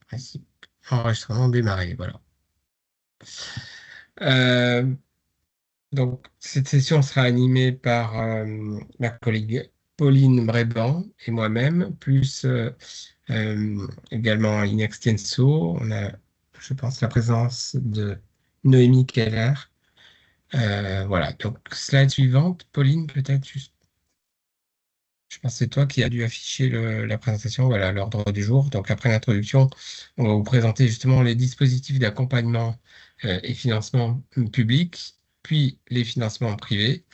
principe, enregistrement démarré, voilà. Euh, donc, cette session sera animée par ma collègue Pauline Bréban et moi-même, plus également in extenso. On a, je pense, la présence de Noémie Keller. Voilà, donc slide suivante. Pauline, peut-être juste. Je pense que c'est toi qui as dû afficher la présentation, voilà, l'ordre du jour. Donc, après l'introduction, on va vous présenter justement les dispositifs d'accompagnement et financement public, puis les financements privés.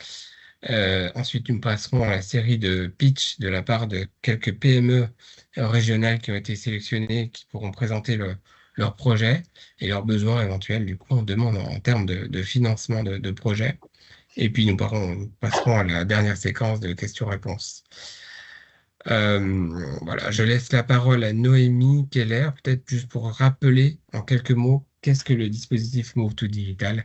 Ensuite, nous passerons à la série de pitch de la part de quelques PME régionales qui ont été sélectionnées, qui pourront présenter leurs projets et leurs besoins éventuels. Du coup, on demande en termes de financement de projets. Et puis, nous passerons à la dernière séquence de questions-réponses. Voilà, je laisse la parole à Noémie Keller, peut-être juste pour rappeler en quelques mots qu'est-ce que le dispositif Move to Digital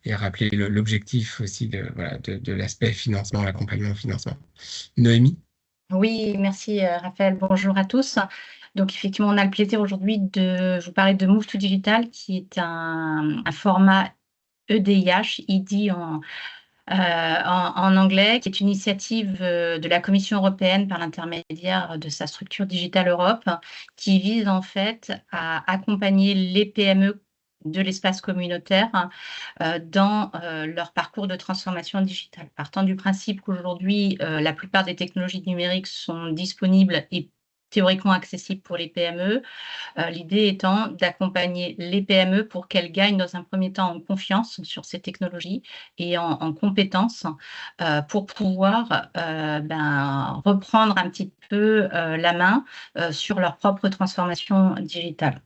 et rappeler l'objectif aussi voilà, de l'aspect financement, l'accompagnement au financement. Noémie? Oui, merci Raphaël. Bonjour à tous. Donc effectivement, on a le plaisir aujourd'hui de vous parler de Move to Digital, qui est un format EDIH, ED en anglais, qui est une initiative de la Commission européenne par l'intermédiaire de sa structure Digital Europe, qui vise en fait à accompagner les PME de l'espace communautaire dans leur parcours de transformation digitale. Partant du principe qu'aujourd'hui, la plupart des technologies numériques sont disponibles et théoriquement accessibles pour les PME, l'idée étant d'accompagner les PME pour qu'elles gagnent dans un premier temps en confiance sur ces technologies et en compétences pour pouvoir reprendre un petit peu la main sur leur propre transformation digitale.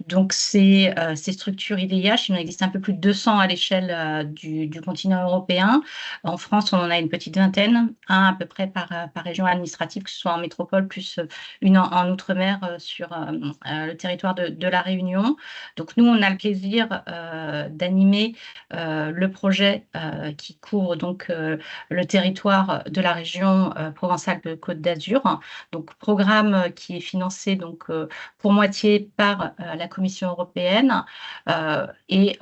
Donc, ces structures IDIH, il en existe un peu plus de 200 à l'échelle du continent européen. En France, on en a une petite vingtaine, un à peu près par région administrative, que ce soit en métropole, plus une en outre-mer sur le territoire de La Réunion. Donc, nous, on a le plaisir d'animer le projet qui couvre donc le territoire de la région Provence-Alpes-Côte d'Azur. Donc, programme qui est financé donc pour moitié par la Commission européenne et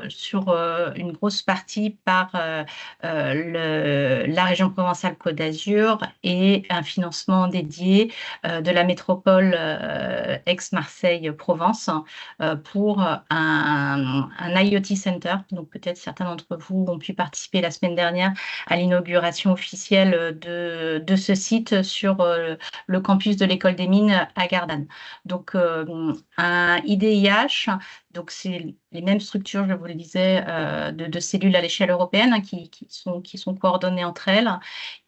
sur une grosse partie par la région Provence-Alpes-Côte d'Azur et un financement dédié de la métropole Aix-Marseille-Provence pour un IoT Center. Donc peut-être certains d'entre vous ont pu participer la semaine dernière à l'inauguration officielle de ce site sur le campus de l'école des mines à Gardanne. Donc un IDIH, donc c'est les mêmes structures, je vous le disais, de cellules à l'échelle européenne hein, qui sont coordonnées entre elles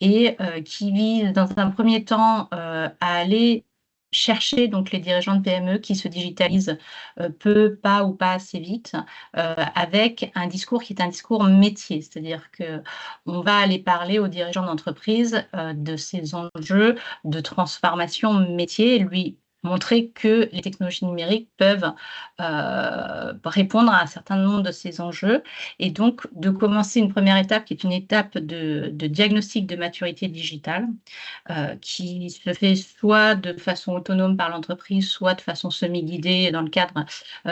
et qui visent dans un premier temps à aller chercher donc les dirigeants de PME qui se digitalisent peu, pas ou pas assez vite, avec un discours qui est un discours métier, c'est-à-dire que on va aller parler aux dirigeants d'entreprise de ces enjeux de transformation métier, lui montrer que les technologies numériques peuvent répondre à un certain nombre de ces enjeux et donc de commencer une première étape qui est une étape de diagnostic de maturité digitale qui se fait soit de façon autonome par l'entreprise, soit de façon semi-guidée dans le cadre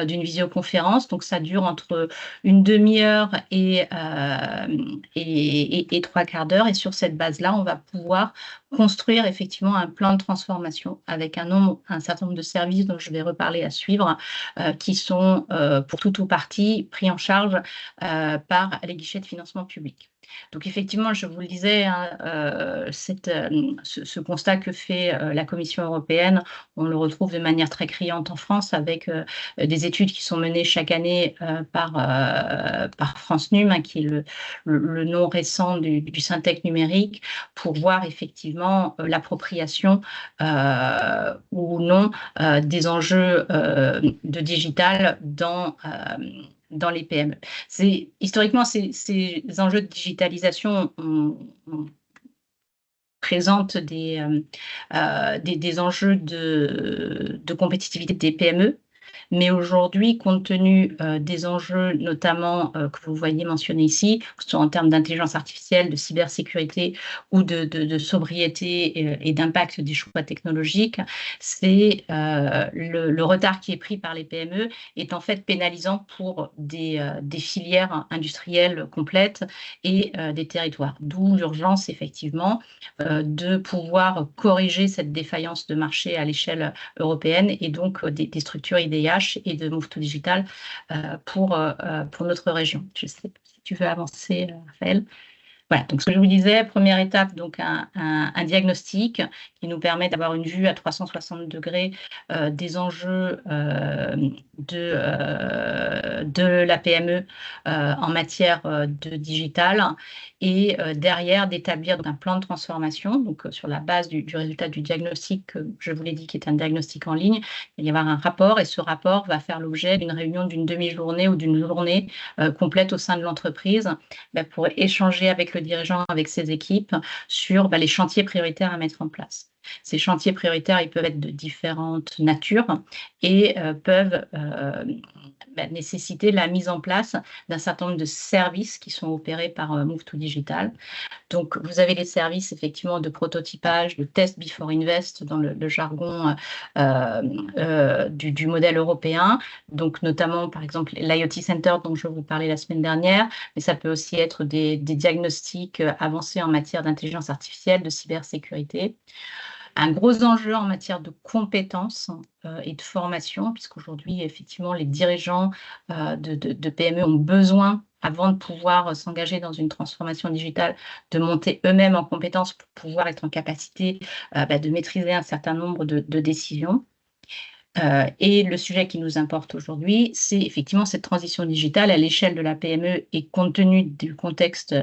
d'une visioconférence. Donc ça dure entre une demi-heure et 3/4 d'heure et sur cette base-là, on va pouvoir construire effectivement un plan de transformation avec un certain nombre de services dont je vais reparler à suivre, qui sont pour tout ou partie pris en charge par les guichets de financement public. Donc effectivement, je vous le disais, hein, ce constat que fait la Commission européenne, on le retrouve de manière très criante en France avec des études qui sont menées chaque année par France Num, hein, qui est le nom récent du Syntec numérique, pour voir effectivement l'appropriation ou non des enjeux de digital dans les PME. Historiquement, ces enjeux de digitalisation présentent des enjeux de compétitivité des PME, Mais aujourd'hui, compte tenu des enjeux, notamment que vous voyez mentionnés ici, que ce soit en termes d'intelligence artificielle, de cybersécurité ou de sobriété et d'impact des choix technologiques, c'est le retard qui est pris par les PME est en fait pénalisant pour des filières industrielles complètes et des territoires. D'où l'urgence, effectivement, de pouvoir corriger cette défaillance de marché à l'échelle européenne et donc des structures IDH et de Move2Digital pour notre région. Je ne sais pas si tu veux avancer, Raphaël. Voilà, donc ce que je vous disais, première étape, donc un diagnostic qui nous permet d'avoir une vue à 360 degrés des enjeux de la PME en matière de digital et derrière d'établir un plan de transformation, donc sur la base du résultat du diagnostic que je vous l'ai dit qui est un diagnostic en ligne, il va y avoir un rapport et ce rapport va faire l'objet d'une réunion d'une demi-journée ou d'une journée complète au sein de l'entreprise pour échanger avec le dirigeant, avec ses équipes, sur les chantiers prioritaires à mettre en place. Ces chantiers prioritaires, ils peuvent être de différentes natures et peuvent nécessiter la mise en place d'un certain nombre de services qui sont opérés par Move2Digital. Donc, vous avez les services effectivement de prototypage, de test before invest dans le jargon du modèle européen. Donc, notamment, par exemple, l'IoT Center dont je vous parlais la semaine dernière, mais ça peut aussi être des diagnostics avancés en matière d'intelligence artificielle, de cybersécurité. Un gros enjeu en matière de compétences et de formation, puisqu'aujourd'hui, effectivement, les dirigeants de PME ont besoin, avant de pouvoir s'engager dans une transformation digitale, de monter eux-mêmes en compétences pour pouvoir être en capacité de maîtriser un certain nombre de décisions. Et le sujet qui nous importe aujourd'hui, c'est effectivement cette transition digitale à l'échelle de la PME et compte tenu du contexte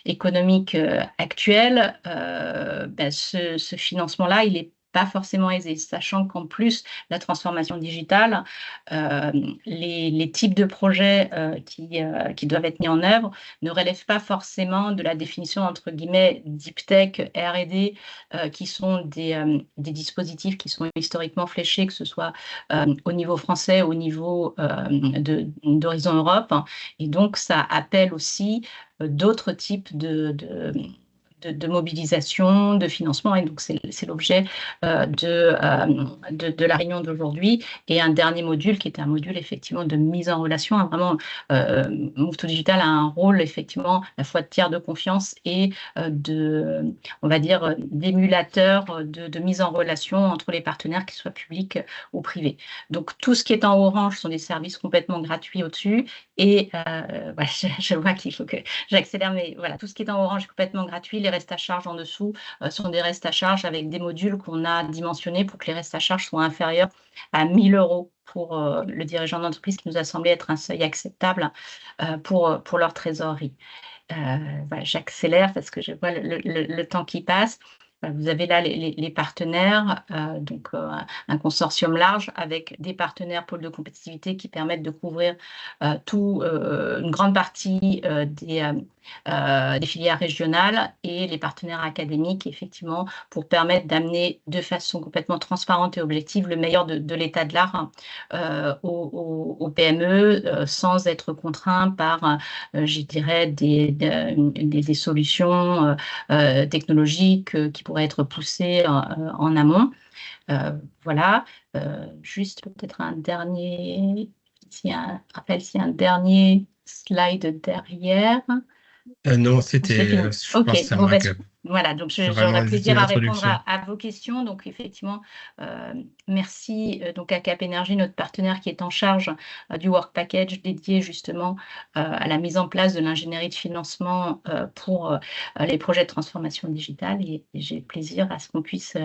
économique actuel, ce financement-là, il n'est pas forcément aisé, sachant qu'en plus, la transformation digitale, les types de projets qui doivent être mis en œuvre ne relèvent pas forcément de la définition, entre guillemets, deep tech, R&D, qui sont des dispositifs qui sont historiquement fléchés, que ce soit au niveau français, au niveau d'Horizon Europe. Et donc, ça appelle aussi d'autres types de mobilisation, de financement, et donc c'est l'objet de la réunion d'aujourd'hui. Et un dernier module qui est un module effectivement de mise en relation. Vraiment, Move2Digital a un rôle effectivement à la fois de tiers de confiance et on va dire, d'émulateur de mise en relation entre les partenaires, qu'ils soient publics ou privés. Donc tout ce qui est en orange sont des services complètement gratuits au-dessus. Et je vois qu'il faut que j'accélère, mais voilà, tout ce qui est en orange est complètement gratuit. Les restes à charge en dessous sont des restes à charge avec des modules qu'on a dimensionnés pour que les restes à charge soient inférieurs à 1 000 € pour le dirigeant d'entreprise, qui nous a semblé être un seuil acceptable pour leur trésorerie. J'accélère parce que je vois le temps qui passe. Vous avez là les partenaires, donc un consortium large avec des partenaires pôles de compétitivité qui permettent de couvrir une grande partie des filières régionales et les partenaires académiques, effectivement, pour permettre d'amener de façon complètement transparente et objective le meilleur de l'état de l'art aux PME sans être contraints par, je dirais, des solutions technologiques qui pourraient être poussées en amont. Voilà, juste peut-être un dernier, rappelle s'il y a un dernier slide derrière. Non, c'était, je OK, pense que c'est un bon, wrap-up. voilà, donc C'est vraiment j'aurai plaisir à répondre l'introduction. à vos questions. Donc effectivement, merci donc à Cap Énergie, notre partenaire qui est en charge du work package dédié justement à la mise en place de l'ingénierie de financement pour les projets de transformation digitale. Et j'ai plaisir à ce qu'on puisse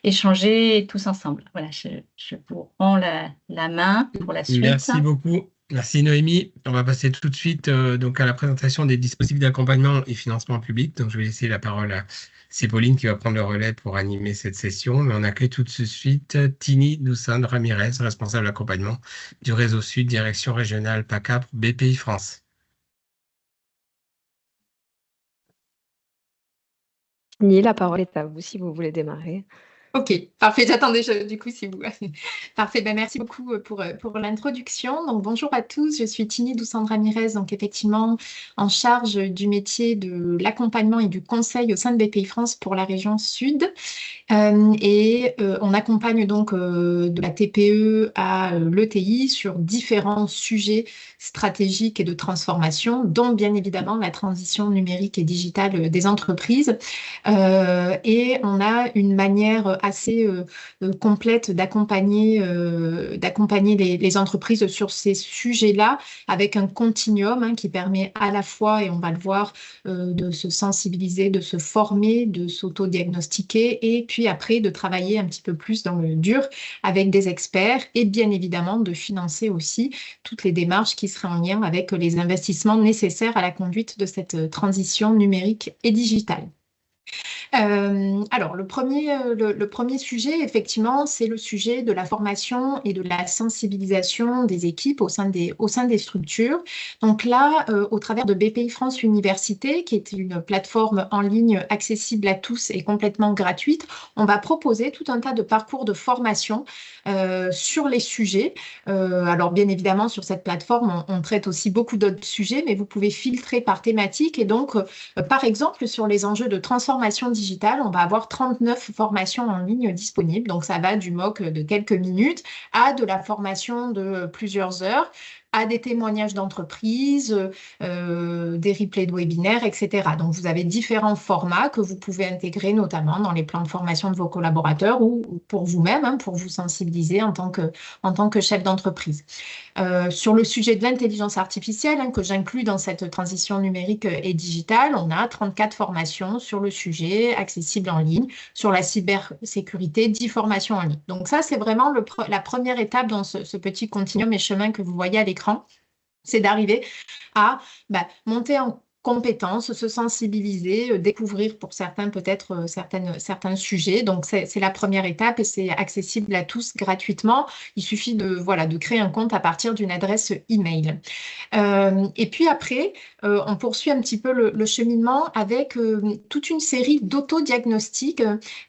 échanger tous ensemble. Voilà, je vous rends la main pour la suite. Merci beaucoup. Merci Noémie. On va passer tout de suite donc à la présentation des dispositifs d'accompagnement et financement public. Donc je vais laisser la parole à Pauline qui va prendre le relais pour animer cette session. Mais on accueille tout de suite Tini Doussane Ramirez, responsable d'accompagnement du réseau Sud, direction régionale PACA pour BPI France. Tini, la parole est à vous si vous voulez démarrer. Ok, parfait. J'attendais du coup si vous. Parfait. Ben, merci beaucoup pour l'introduction. Donc bonjour à tous. Je suis Tini Doussandra Ramirez, donc effectivement en charge du métier de l'accompagnement et du conseil au sein de BPI France pour la région Sud. On accompagne donc de la TPE à l'ETI sur différents sujets stratégiques et de transformation, dont bien évidemment la transition numérique et digitale des entreprises. Et on a une manière assez complète d'accompagner les entreprises sur ces sujets-là avec un continuum qui permet à la fois, et on va le voir, de se sensibiliser, de se former, de s'auto-diagnostiquer et puis après de travailler un petit peu plus dans le dur avec des experts et bien évidemment de financer aussi toutes les démarches qui seraient en lien avec les investissements nécessaires à la conduite de cette transition numérique et digitale. Alors, le premier sujet, effectivement, c'est le sujet de la formation et de la sensibilisation des équipes au sein des structures. Donc là, au travers de BPI France Université, qui est une plateforme en ligne accessible à tous et complètement gratuite, on va proposer tout un tas de parcours de formation sur les sujets. Alors, bien évidemment, sur cette plateforme, on traite aussi beaucoup d'autres sujets, mais vous pouvez filtrer par thématique. Et donc, par exemple, sur les enjeux de transformation digitale, on va avoir 39 formations en ligne disponibles. Donc, ça va du MOOC de quelques minutes à de la formation de plusieurs heures, à des témoignages d'entreprises, des replays de webinaires, etc. Donc, vous avez différents formats que vous pouvez intégrer notamment dans les plans de formation de vos collaborateurs ou pour vous-même, pour vous sensibiliser en tant que chef d'entreprise. Sur le sujet de l'intelligence artificielle, que j'inclus dans cette transition numérique et digitale, on a 34 formations sur le sujet, accessibles en ligne, sur la cybersécurité, 10 formations en ligne. Donc ça, c'est vraiment la première étape dans ce petit continuum et chemin que vous voyez à l'écran, c'est d'arriver à monter en compétences, se sensibiliser, découvrir pour certains peut-être certains sujets. Donc, c'est la première étape et c'est accessible à tous gratuitement. Il suffit de créer un compte à partir d'une adresse email. Et puis après, on poursuit un petit peu le cheminement avec toute une série d'autodiagnostics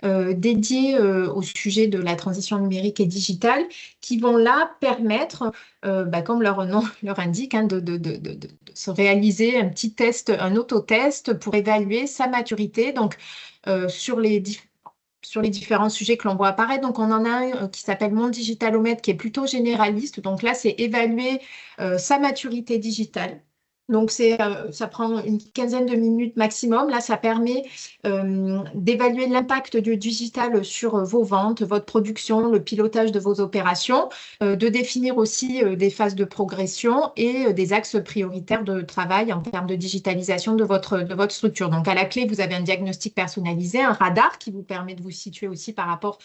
dédiés au sujet de la transition numérique et digitale qui vont là permettre, comme leur nom leur indique, de se réaliser un petit test, un autotest pour évaluer sa maturité. Donc, sur les différents sujets que l'on voit apparaître. Donc, on en a un qui s'appelle Mon Digitalomètre, qui est plutôt généraliste. Donc là, c'est évaluer sa maturité digitale. Donc, ça prend une quinzaine de minutes maximum. Là, ça permet d'évaluer l'impact du digital sur vos ventes, votre production, le pilotage de vos opérations, de définir aussi des phases de progression et des axes prioritaires de travail en termes de digitalisation de votre structure. Donc, à la clé, vous avez un diagnostic personnalisé, un radar qui vous permet de vous situer aussi par rapport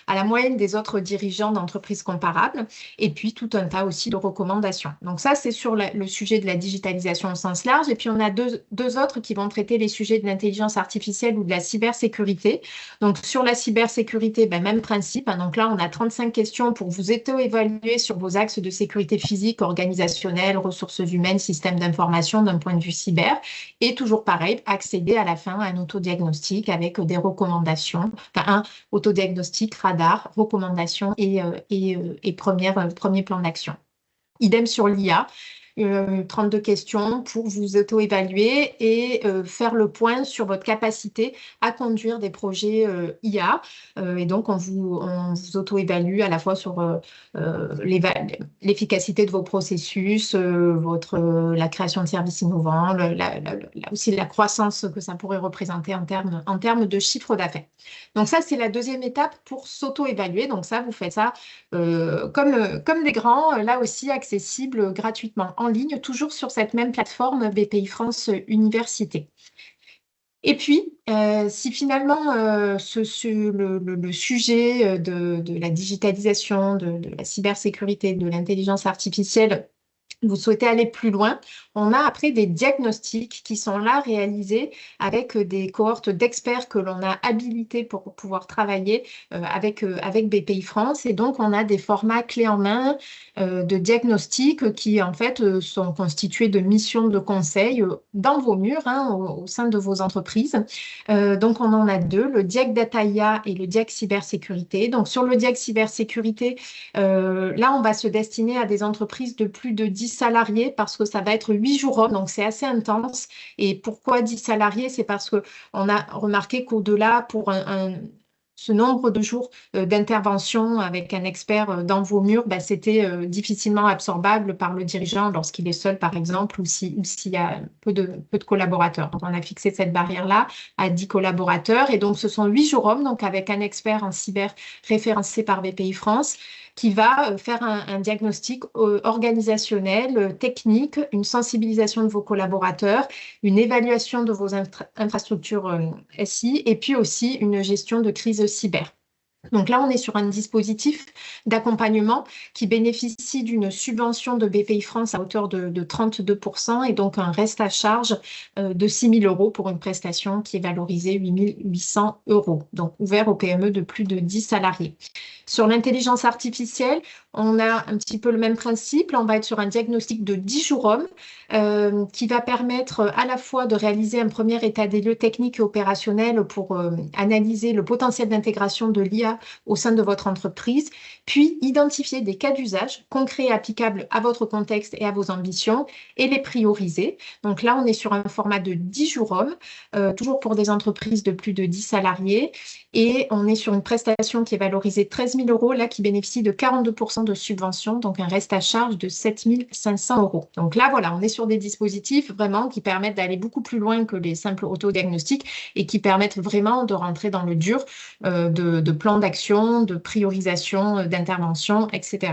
à la moyenne des autres dirigeants d'entreprises comparables, et puis tout un tas aussi de recommandations. Donc ça, c'est sur le sujet de la digitalisation au sens large, et puis on a deux autres qui vont traiter les sujets de l'intelligence artificielle ou de la cybersécurité. Donc sur la cybersécurité, même principe, donc là, on a 35 questions pour vous auto-évaluer sur vos axes de sécurité physique, organisationnelle, ressources humaines, système d'information d'un point de vue cyber, et toujours pareil, accéder à la fin à un autodiagnostic avec des recommandations, un autodiagnostic, radar, recommandations et premier plan d'action. Idem sur l'IA, 32 questions pour vous auto-évaluer et faire le point sur votre capacité à conduire des projets IA. Et donc, on vous auto-évalue à la fois sur l'efficacité de vos processus, la création de services innovants, aussi la croissance que ça pourrait représenter en termes de chiffre d'affaires. Donc ça, c'est la deuxième étape pour s'auto-évaluer. Donc ça, vous faites ça comme des grands, là aussi accessible gratuitement en ligne, toujours sur cette même plateforme BPI France Université. Et puis, si finalement le sujet de la digitalisation, de la cybersécurité, de l'intelligence artificielle vous souhaitez aller plus loin, on a après des diagnostics qui sont là réalisés avec des cohortes d'experts que l'on a habilités pour pouvoir travailler avec BPI France. Et donc, on a des formats clés en main de diagnostics qui, en fait, sont constitués de missions de conseil dans vos murs, hein, au sein de vos entreprises. Donc, on en a deux, le Diag Data IA et le Diag Cybersécurité. Donc, sur le Diag Cybersécurité, là, on va se destiner à des entreprises de plus de 10 salariés parce que ça va être 8 jours hommes, donc c'est assez intense. Et pourquoi 10 salariés? C'est parce qu'on a remarqué qu'au-delà, pour ce nombre de jours d'intervention avec un expert dans vos murs, bah, c'était difficilement absorbable par le dirigeant lorsqu'il est seul, par exemple, ou s'il y a peu de collaborateurs. Donc, on a fixé cette barrière-là à 10 collaborateurs. Et donc, ce sont 8 jours hommes, donc avec un expert en cyber référencé par BPI France, qui va faire un diagnostic organisationnel, technique, une sensibilisation de vos collaborateurs, une évaluation de vos infrastructures SI et puis aussi une gestion de crise cyber. Donc là, on est sur un dispositif d'accompagnement qui bénéficie d'une subvention de BPI France à hauteur de 32% et donc un reste à charge de 6 000 € pour une prestation qui est valorisée 8 800 €, donc ouvert aux PME de plus de 10 salariés. Sur l'intelligence artificielle, on a un petit peu le même principe. Là, on va être sur un diagnostic de 10 jours hommes qui va permettre à la fois de réaliser un premier état des lieux techniques et opérationnels pour analyser le potentiel d'intégration de l'IA au sein de votre entreprise, puis identifier des cas d'usage concrets et applicables à votre contexte et à vos ambitions et les prioriser. Donc là, on est sur un format de 10 jours hommes, toujours pour des entreprises de plus de 10 salariés. Et on est sur une prestation qui est valorisée 13 000 €, là, qui bénéficie de 42% de subvention, donc un reste à charge de 7 500 €. Donc là, voilà, on est sur des dispositifs vraiment qui permettent d'aller beaucoup plus loin que les simples autodiagnostics et qui permettent vraiment de rentrer dans le dur de plans d'action, de priorisation, d'intervention, etc.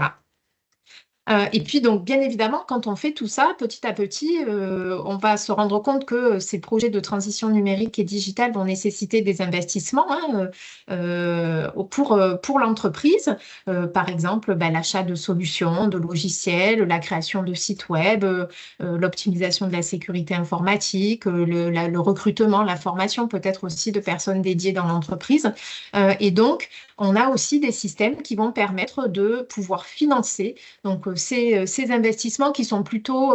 Et puis, donc, bien évidemment, quand on fait tout ça, petit à petit, on va se rendre compte que ces projets de transition numérique et digitale vont nécessiter des investissements pour l'entreprise. Par exemple, l'achat de solutions, de logiciels, la création de sites web, l'optimisation de la sécurité informatique, le recrutement, la formation peut-être aussi de personnes dédiées dans l'entreprise. Et donc, on a aussi des systèmes qui vont permettre de pouvoir financer donc, ces investissements qui sont plutôt,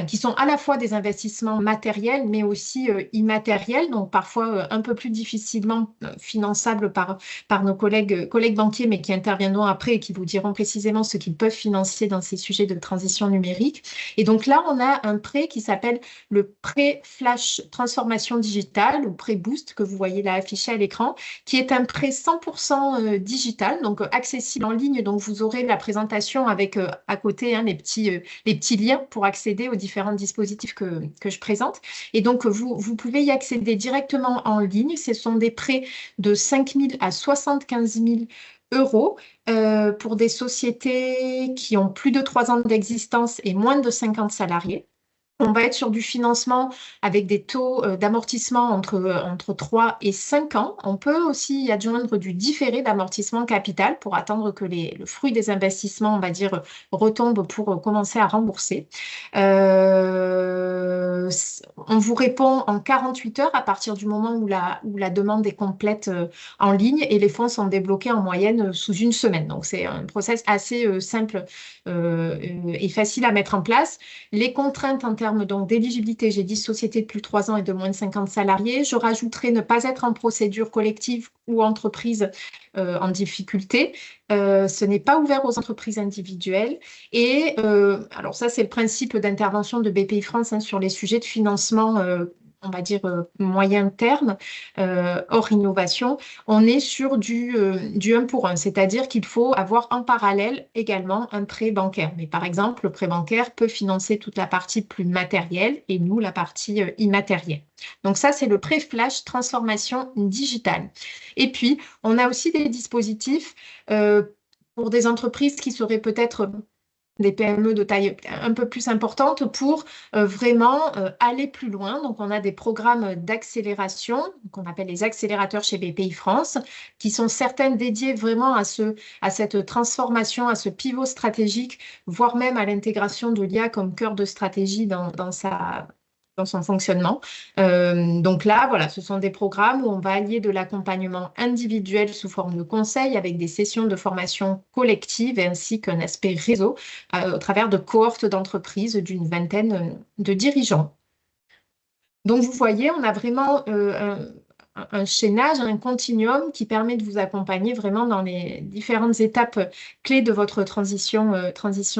qui sont à la fois des investissements matériels, mais aussi immatériels, donc parfois un peu plus difficilement finançables par nos collègues banquiers, mais qui interviendront après et qui vous diront précisément ce qu'ils peuvent financer dans ces sujets de transition numérique. Et donc là, on a un prêt qui s'appelle le prêt Flash Transformation Digitale, ou prêt Boost, que vous voyez là affiché à l'écran, qui est un prêt 100% digital, donc accessible en ligne. Donc vous aurez la présentation avec à côté les petits liens pour accéder aux différents dispositifs que je présente. Et donc vous pouvez y accéder directement en ligne. Ce sont des prêts de 5 000 à 75 000 € pour des sociétés qui ont plus de 3 ans d'existence et moins de 50 salariés. On va être sur du financement avec des taux d'amortissement entre 3 et 5 ans. On peut aussi y adjoindre du différé d'amortissement capital pour attendre que le fruit des investissements, on va dire, retombe pour commencer à rembourser. On vous répond en 48 heures à partir du moment où la demande est complète en ligne et les fonds sont débloqués en moyenne sous une semaine. Donc, c'est un process assez simple et facile à mettre en place. Les contraintes en termes donc d'éligibilité, j'ai dit société de plus de 3 ans et de moins de 50 salariés. Je rajouterai ne pas être en procédure collective ou entreprise en difficulté. Ce n'est pas ouvert aux entreprises individuelles. Et alors ça, c'est le principe d'intervention de BPI France sur les sujets de financement on va dire moyen terme, hors innovation, on est sur du 1 pour 1, c'est-à-dire qu'il faut avoir en parallèle également un prêt bancaire. Mais par exemple, le prêt bancaire peut financer toute la partie plus matérielle et nous, la partie immatérielle. Donc ça, c'est le prêt Flash Transformation Digitale. Et puis, on a aussi des dispositifs pour des entreprises qui seraient peut-être des PME de taille un peu plus importante pour vraiment aller plus loin. Donc, on a des programmes d'accélération qu'on appelle les accélérateurs chez BPI France, qui sont certaines dédiées vraiment à cette transformation, à ce pivot stratégique, voire même à l'intégration de l'IA comme cœur de stratégie dans son fonctionnement. Donc là, voilà, ce sont des programmes où on va allier de l'accompagnement individuel sous forme de conseils avec des sessions de formation collective ainsi qu'un aspect réseau au travers de cohortes d'entreprises d'une vingtaine de dirigeants. Donc, vous voyez, on a vraiment un chaînage, un continuum qui permet de vous accompagner vraiment dans les différentes étapes clés de votre transition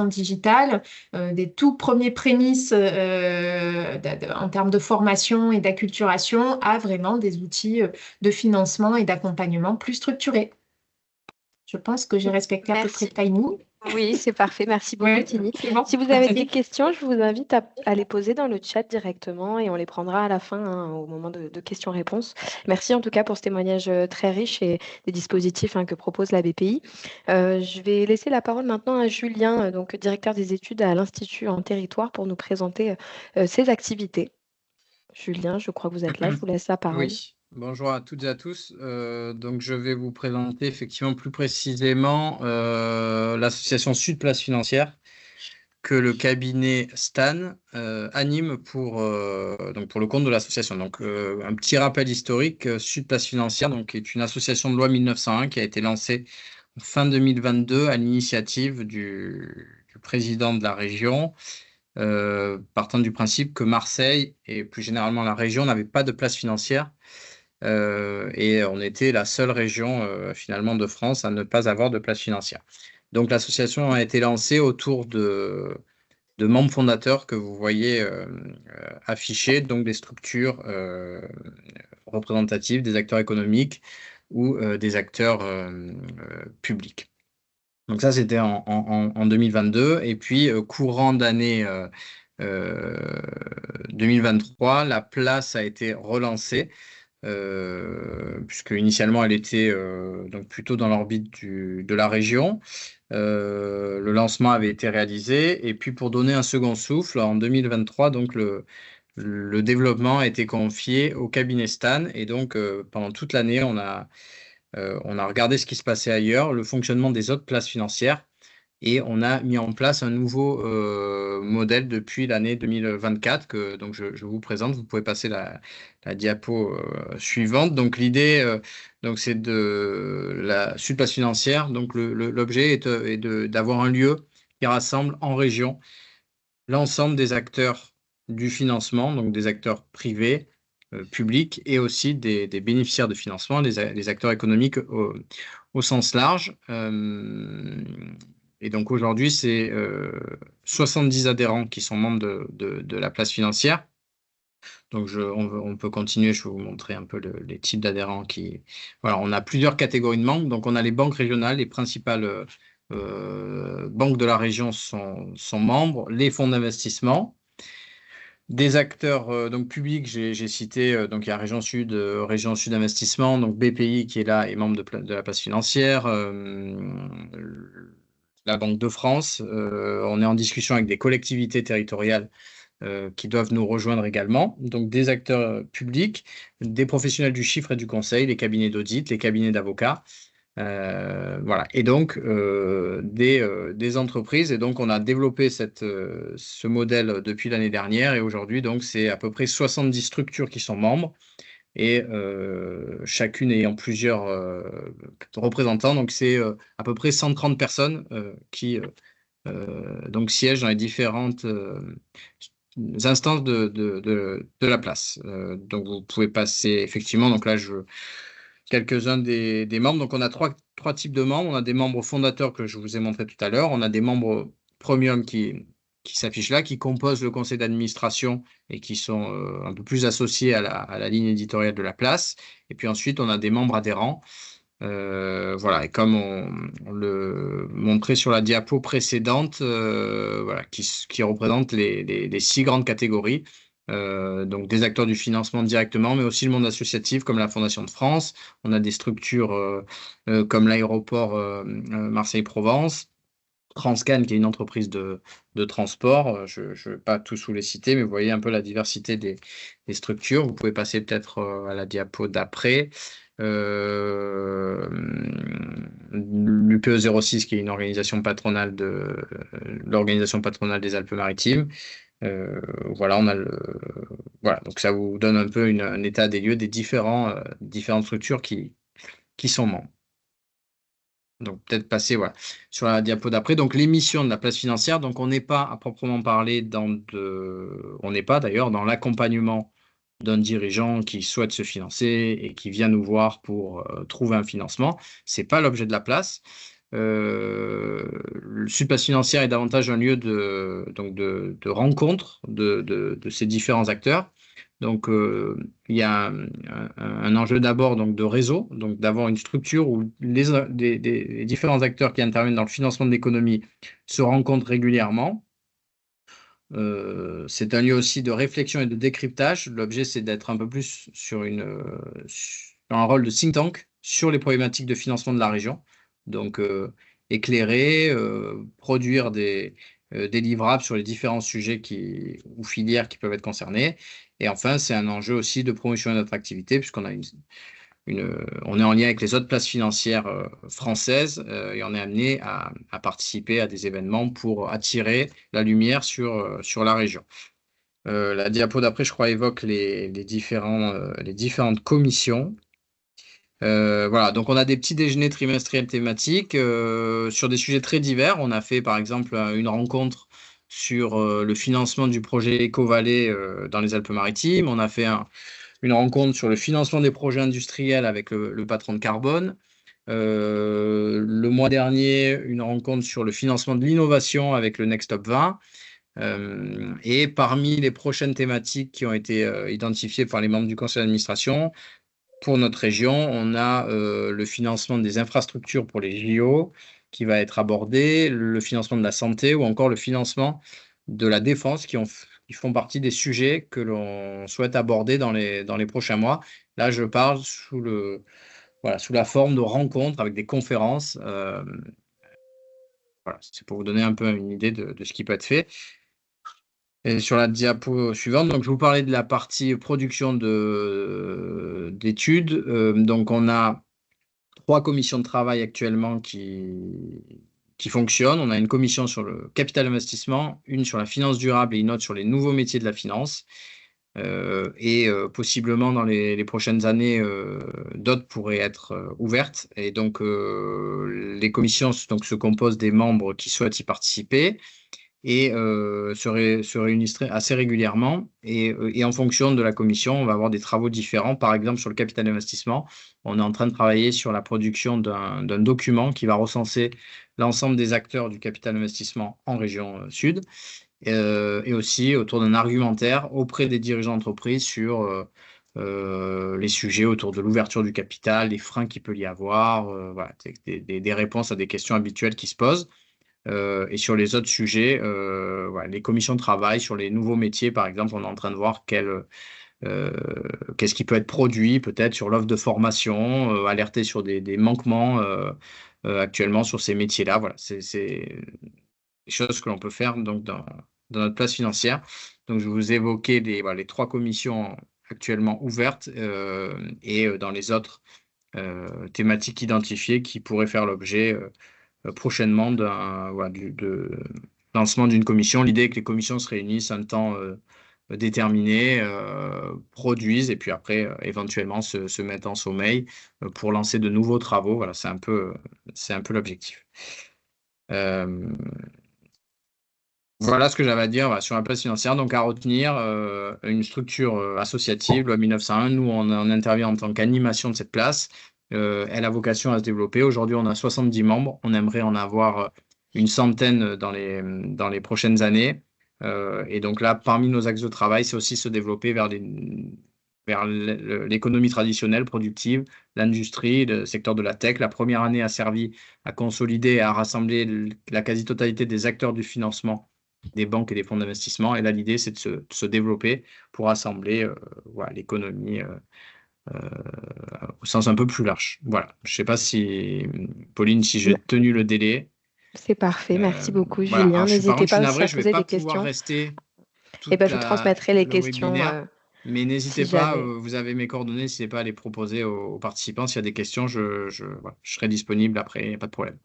digitale, des tout premiers prémices en termes de formation et d'acculturation à vraiment des outils de financement et d'accompagnement plus structurés. Je pense que j'ai respecté à peu près Merci. le timing. Oui, c'est parfait. Merci beaucoup, Ouais, Tini. c'est bon. Si vous avez des questions, je vous invite à les poser dans le chat directement et on les prendra à la fin, hein, au moment de questions-réponses. Merci en tout cas pour ce témoignage très riche et des dispositifs, hein, que propose la BPI. Je vais laisser la parole maintenant à Julien, donc directeur des études à l'Institut en territoire, pour nous présenter ses activités. Julien, je crois que vous êtes là, je vous laisse la parole. Oui, bonjour à toutes et à tous. Donc, je vais vous présenter effectivement plus précisément l'association Sud Place Financière que le cabinet Stan anime pour le compte de l'association. Donc, un petit rappel historique, Sud Place Financière donc, est une association de loi 1901 qui a été lancée fin 2022 à l'initiative du président de la région, partant du principe que Marseille et plus généralement la région n'avaient pas de place financière et on était la seule région finalement de France à ne pas avoir de place financière. Donc l'association a été lancée autour de membres fondateurs que vous voyez affichés, donc des structures représentatives, des acteurs économiques ou des acteurs publics. Donc ça, c'était en 2022. Et puis, courant d'année 2023, la place a été relancée, puisque initialement, elle était donc plutôt dans l'orbite de la région. Le lancement avait été réalisé. Et puis, pour donner un second souffle, en 2023, donc le développement a été confié au cabinet Stan. Et donc, pendant toute l'année, on a regardé ce qui se passait ailleurs, le fonctionnement des autres places financières, et on a mis en place un nouveau modèle depuis l'année 2024 que donc je vous présente. Vous pouvez passer la diapo suivante. Donc l'idée, donc c'est de la Sud Place Financière. Donc l'objet est d'avoir un lieu qui rassemble en région l'ensemble des acteurs du financement, donc des acteurs privés, publics et aussi des bénéficiaires de financement, les acteurs économiques au sens large. Et donc aujourd'hui, c'est 70 adhérents qui sont membres de la place financière. Donc on peut continuer, je vais vous montrer un peu les types d'adhérents Voilà, on a plusieurs catégories de membres. Donc on a les banques régionales, les principales banques de la région sont membres, les fonds d'investissement. Des acteurs donc publics, j'ai cité, donc il y a Région Sud Investissement, donc BPI qui est là et membre de la place financière, la Banque de France. On est en discussion avec des collectivités territoriales qui doivent nous rejoindre également. Donc des acteurs publics, des professionnels du chiffre et du conseil, les cabinets d'audit, les cabinets d'avocats. Voilà. Et donc des entreprises. Et donc on a développé ce modèle depuis l'année dernière. Et aujourd'hui, donc c'est à peu près 70 structures qui sont membres et chacune ayant plusieurs représentants. Donc c'est à peu près 130 personnes qui donc siègent dans les différentes instances de la place. Donc vous pouvez passer effectivement. Donc là quelques-uns des membres. Donc, on a trois types de membres. On a des membres fondateurs que je vous ai montré tout à l'heure. On a des membres premium qui s'affichent là, qui composent le conseil d'administration et qui sont un peu plus associés à la ligne éditoriale de la place. Et puis ensuite, on a des membres adhérents. Voilà. Et comme on le montrait sur la diapo précédente, voilà, qui représentent les 6 grandes catégories. Donc des acteurs du financement directement, mais aussi le monde associatif comme la Fondation de France. On a des structures comme l'aéroport Marseille-Provence. Transcan, qui est une entreprise de transport. Je ne vais pas tous vous les citer, mais vous voyez un peu la diversité des structures. Vous pouvez passer peut-être à la diapo d'après. L'UPE 06, qui est une organisation patronale l'organisation patronale des Alpes-Maritimes. Voilà, voilà, donc ça vous donne un peu un état des lieux des différentes structures qui sont membres. Donc peut-être passer sur la diapo d'après. Donc l'émission de la place financière, donc on n'est pas à proprement parler on n'est pas d'ailleurs dans l'accompagnement d'un dirigeant qui souhaite se financer et qui vient nous voir pour trouver un financement. Ce n'est pas l'objet de la place. Le Place financière est davantage un lieu de rencontre de ces différents acteurs. Donc, il y a un enjeu d'abord de réseau, donc d'avoir une structure où les différents acteurs qui interviennent dans le financement de l'économie se rencontrent régulièrement. C'est un lieu aussi de réflexion et de décryptage. L'objet, c'est d'être un peu plus sur un rôle de think tank sur les problématiques de financement de la région. Donc, éclairer, produire des livrables sur les différents sujets ou filières qui peuvent être concernés. Et enfin, c'est un enjeu aussi de promotion de notre activité, puisqu'on a on est en lien avec les autres places financières françaises et on est amené à participer à des événements pour attirer la lumière sur la région. La diapo d'après, je crois, évoque les différentes commissions. Voilà, donc on a des petits déjeuners trimestriels thématiques sur des sujets très divers. On a fait par exemple une rencontre sur le financement du projet Éco-Vallée dans les Alpes-Maritimes. On a fait une rencontre sur le financement des projets industriels avec le patron de carbone. Le mois dernier, une rencontre sur le financement de l'innovation avec le Next Top 20. Et parmi les prochaines thématiques qui ont été identifiées par les membres du conseil d'administration, pour notre région, on a le financement des infrastructures pour les JO qui va être abordé, le financement de la santé ou encore le financement de la défense qui font partie des sujets que l'on souhaite aborder dans les prochains mois. Là, je parle sous la forme de rencontres avec des conférences. Voilà, c'est pour vous donner un peu une idée de ce qui peut être fait. Et sur la diapo suivante, donc je vous parlais de la partie production d'études. Donc on a 3 commissions de travail actuellement qui fonctionnent. On a une commission sur le capital investissement, une sur la finance durable et une autre sur les nouveaux métiers de la finance. Et possiblement dans les prochaines années, d'autres pourraient être ouvertes. Et donc les commissions se composent des membres qui souhaitent y participer et se réunissent assez régulièrement. Et en fonction de la commission, on va avoir des travaux différents. Par exemple, sur le capital d'investissement, on est en train de travailler sur la production d'un document qui va recenser l'ensemble des acteurs du capital d'investissement en région sud, et aussi autour d'un argumentaire auprès des dirigeants d'entreprise sur les sujets autour de l'ouverture du capital, les freins qu'il peut y avoir, voilà, des réponses à des questions habituelles qui se posent. Et sur les autres sujets, voilà, les commissions de travail, sur les nouveaux métiers, par exemple, on est en train de voir qu'est-ce qui peut être produit, peut-être sur l'offre de formation, alerter sur des manquements actuellement sur ces métiers-là. Voilà, c'est des choses que l'on peut faire donc, dans notre place financière. Donc, je vous évoquais les 3 commissions actuellement ouvertes et dans les autres thématiques identifiées qui pourraient faire l'objet prochainement de lancement d'une commission. L'idée est que les commissions se réunissent un temps déterminé, produisent et puis après éventuellement se mettent en sommeil pour lancer de nouveaux travaux. Voilà, c'est un peu l'objectif. Voilà ce que j'avais à dire sur la place financière. Donc à retenir, une structure associative, loi 1901. Nous, on intervient en tant qu'animation de cette place. Elle a vocation à se développer. Aujourd'hui, on a 70 membres. On aimerait en avoir une centaine dans les prochaines années. Et donc là, parmi nos axes de travail, c'est aussi se développer vers l'économie traditionnelle, productive, l'industrie, le secteur de la tech. La première année a servi à consolider et à rassembler la quasi-totalité des acteurs du financement, des banques et des fonds d'investissement. Et là, l'idée, c'est de se développer pour rassembler l'économie au sens un peu plus large. Voilà. Je ne sais pas si, Pauline, si j'ai tenu le délai. C'est parfait. Merci beaucoup, Voilà. Julien. Alors, par N'hésitez contre, je suis pas aussi navré, à je ne vais poser pas des pouvoir questions. rester Et toute ben, je transmettrai les le questions webinaire, mais n'hésitez si pas, jamais. vous avez mes coordonnées, n'hésitez pas à les proposer aux participants. S'il y a des questions, voilà, je serai disponible après, il n'y a pas de problème.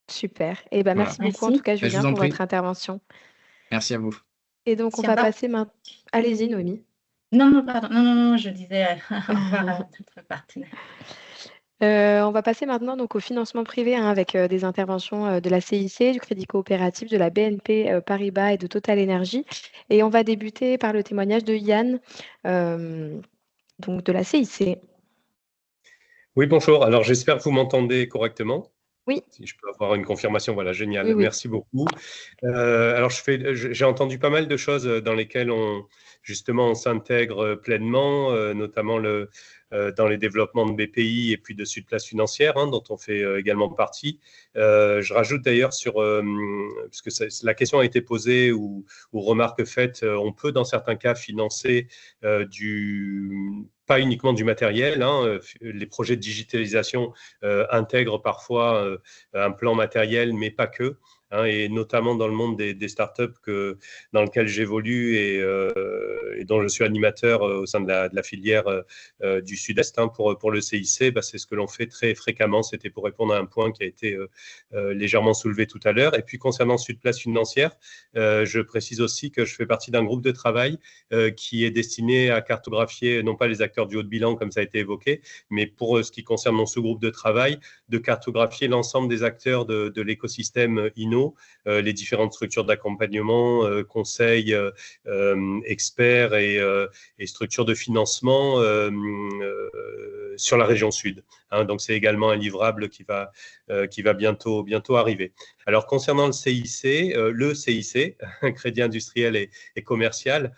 Super. Et ben, Voilà. merci beaucoup en tout cas, Je Julien, vous en pour prie. votre intervention. Merci à vous. Et donc, on Merci, va au revoir. passer maintenant. Allez-y, Noémie. Non, pardon. Non, je disais au revoir à notre partenaire. On va passer maintenant donc au financement privé avec des interventions de la CIC, du Crédit Coopératif, de la BNP Paribas et de Total Énergie. Et on va débuter par le témoignage de Yann, donc de la CIC. Oui, bonjour. Alors, j'espère que vous m'entendez correctement. Oui. Si je peux avoir une confirmation, voilà, génial. Oui. Merci beaucoup. Alors, j'ai entendu pas mal de choses dans lesquelles on s'intègre pleinement, notamment dans les développements de BPI et puis de Sud-Place Financière, dont on fait également partie. Je rajoute d'ailleurs parce que la question a été posée ou remarque faite, on peut dans certains cas financer pas uniquement du matériel. Les projets de digitalisation intègrent parfois un plan matériel, mais pas que. Et notamment dans le monde des startups dans lequel j'évolue et dont je suis animateur au sein de la filière du Sud-Est pour le CIC, c'est ce que l'on fait très fréquemment. C'était pour répondre à un point qui a été légèrement soulevé tout à l'heure. Et puis concernant Sud-Place Financière, je précise aussi que je fais partie d'un groupe de travail qui est destiné à cartographier non pas les acteurs du haut de bilan comme ça a été évoqué, mais pour ce qui concerne mon sous-groupe de travail, de cartographier l'ensemble des acteurs de l'écosystème INO, les différentes structures d'accompagnement, conseils, experts et structures de financement sur la région sud. Donc, c'est également un livrable qui va bientôt arriver. Alors, concernant le CIC, Crédit Industriel et Commercial,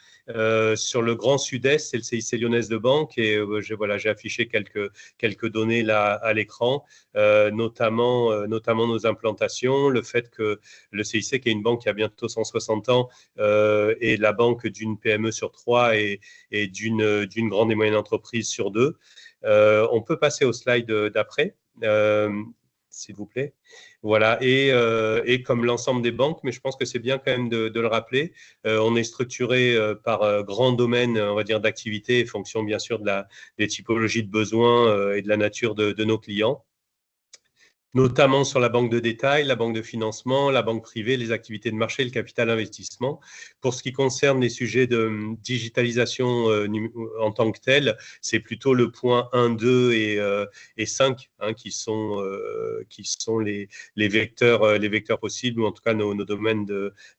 sur le Grand Sud-Est, c'est le CIC Lyonnaise de Banque et j'ai affiché quelques données là à l'écran, notamment nos implantations, le fait que le CIC, qui est une banque qui a bientôt 160 ans, est la banque d'une PME sur 3 et d'une grande et moyenne entreprise sur 2. On peut passer au slide d'après, s'il vous plaît. Voilà, et comme l'ensemble des banques, mais je pense que c'est bien quand même de le rappeler, on est structuré par grands domaines, on va dire, d'activité, fonction bien sûr des typologies de besoins et de la nature de nos clients, notamment sur la banque de détail, la banque de financement, la banque privée, les activités de marché, le capital investissement. Pour ce qui concerne les sujets de digitalisation en tant que tel, c'est plutôt le point 1, 2 et 5 qui sont les vecteurs possibles, ou en tout cas nos domaines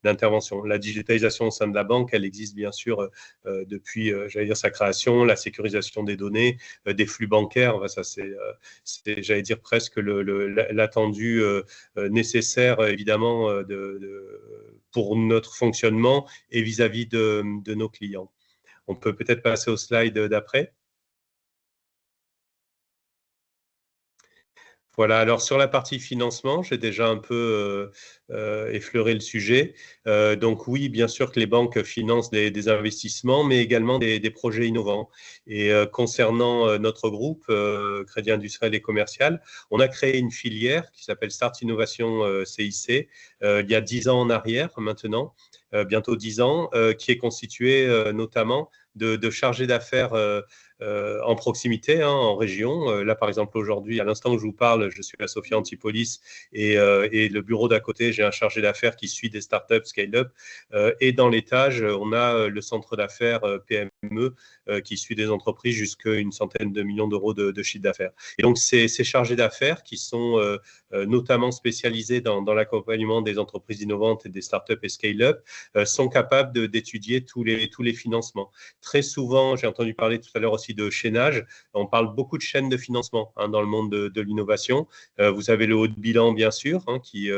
d'intervention. La digitalisation au sein de la banque, elle existe bien sûr depuis, sa création, la sécurisation des données, des flux bancaires, ça c'est presque l'attendu nécessaire, évidemment, pour notre fonctionnement et vis-à-vis de nos clients. On peut peut-être passer au slide d'après. Voilà, alors sur la partie financement, j'ai déjà un peu effleuré le sujet. Donc oui, bien sûr que les banques financent des investissements, mais également des projets innovants. Et concernant notre groupe, Crédit Industriel et Commercial, on a créé une filière qui s'appelle Start Innovation CIC il y a 10 ans en arrière maintenant, bientôt 10 ans, qui est constituée notamment de chargés d'affaires en proximité, en région. Là, par exemple, aujourd'hui, à l'instant où je vous parle, je suis à Sophia Antipolis et le bureau d'à côté, j'ai un chargé d'affaires qui suit des startups scale-up. Et dans l'étage, on a le centre d'affaires PME qui suit des entreprises jusqu'à une centaine de millions d'euros de chiffre d'affaires. Et donc, ces chargés d'affaires qui sont notamment spécialisés dans l'accompagnement des entreprises innovantes et des startups et scale-up sont capables d'étudier tous les financements. Très souvent, j'ai entendu parler tout à l'heure aussi de chaînage. On parle beaucoup de chaînes de financement dans le monde de l'innovation. Vous avez le haut de bilan, bien sûr, qui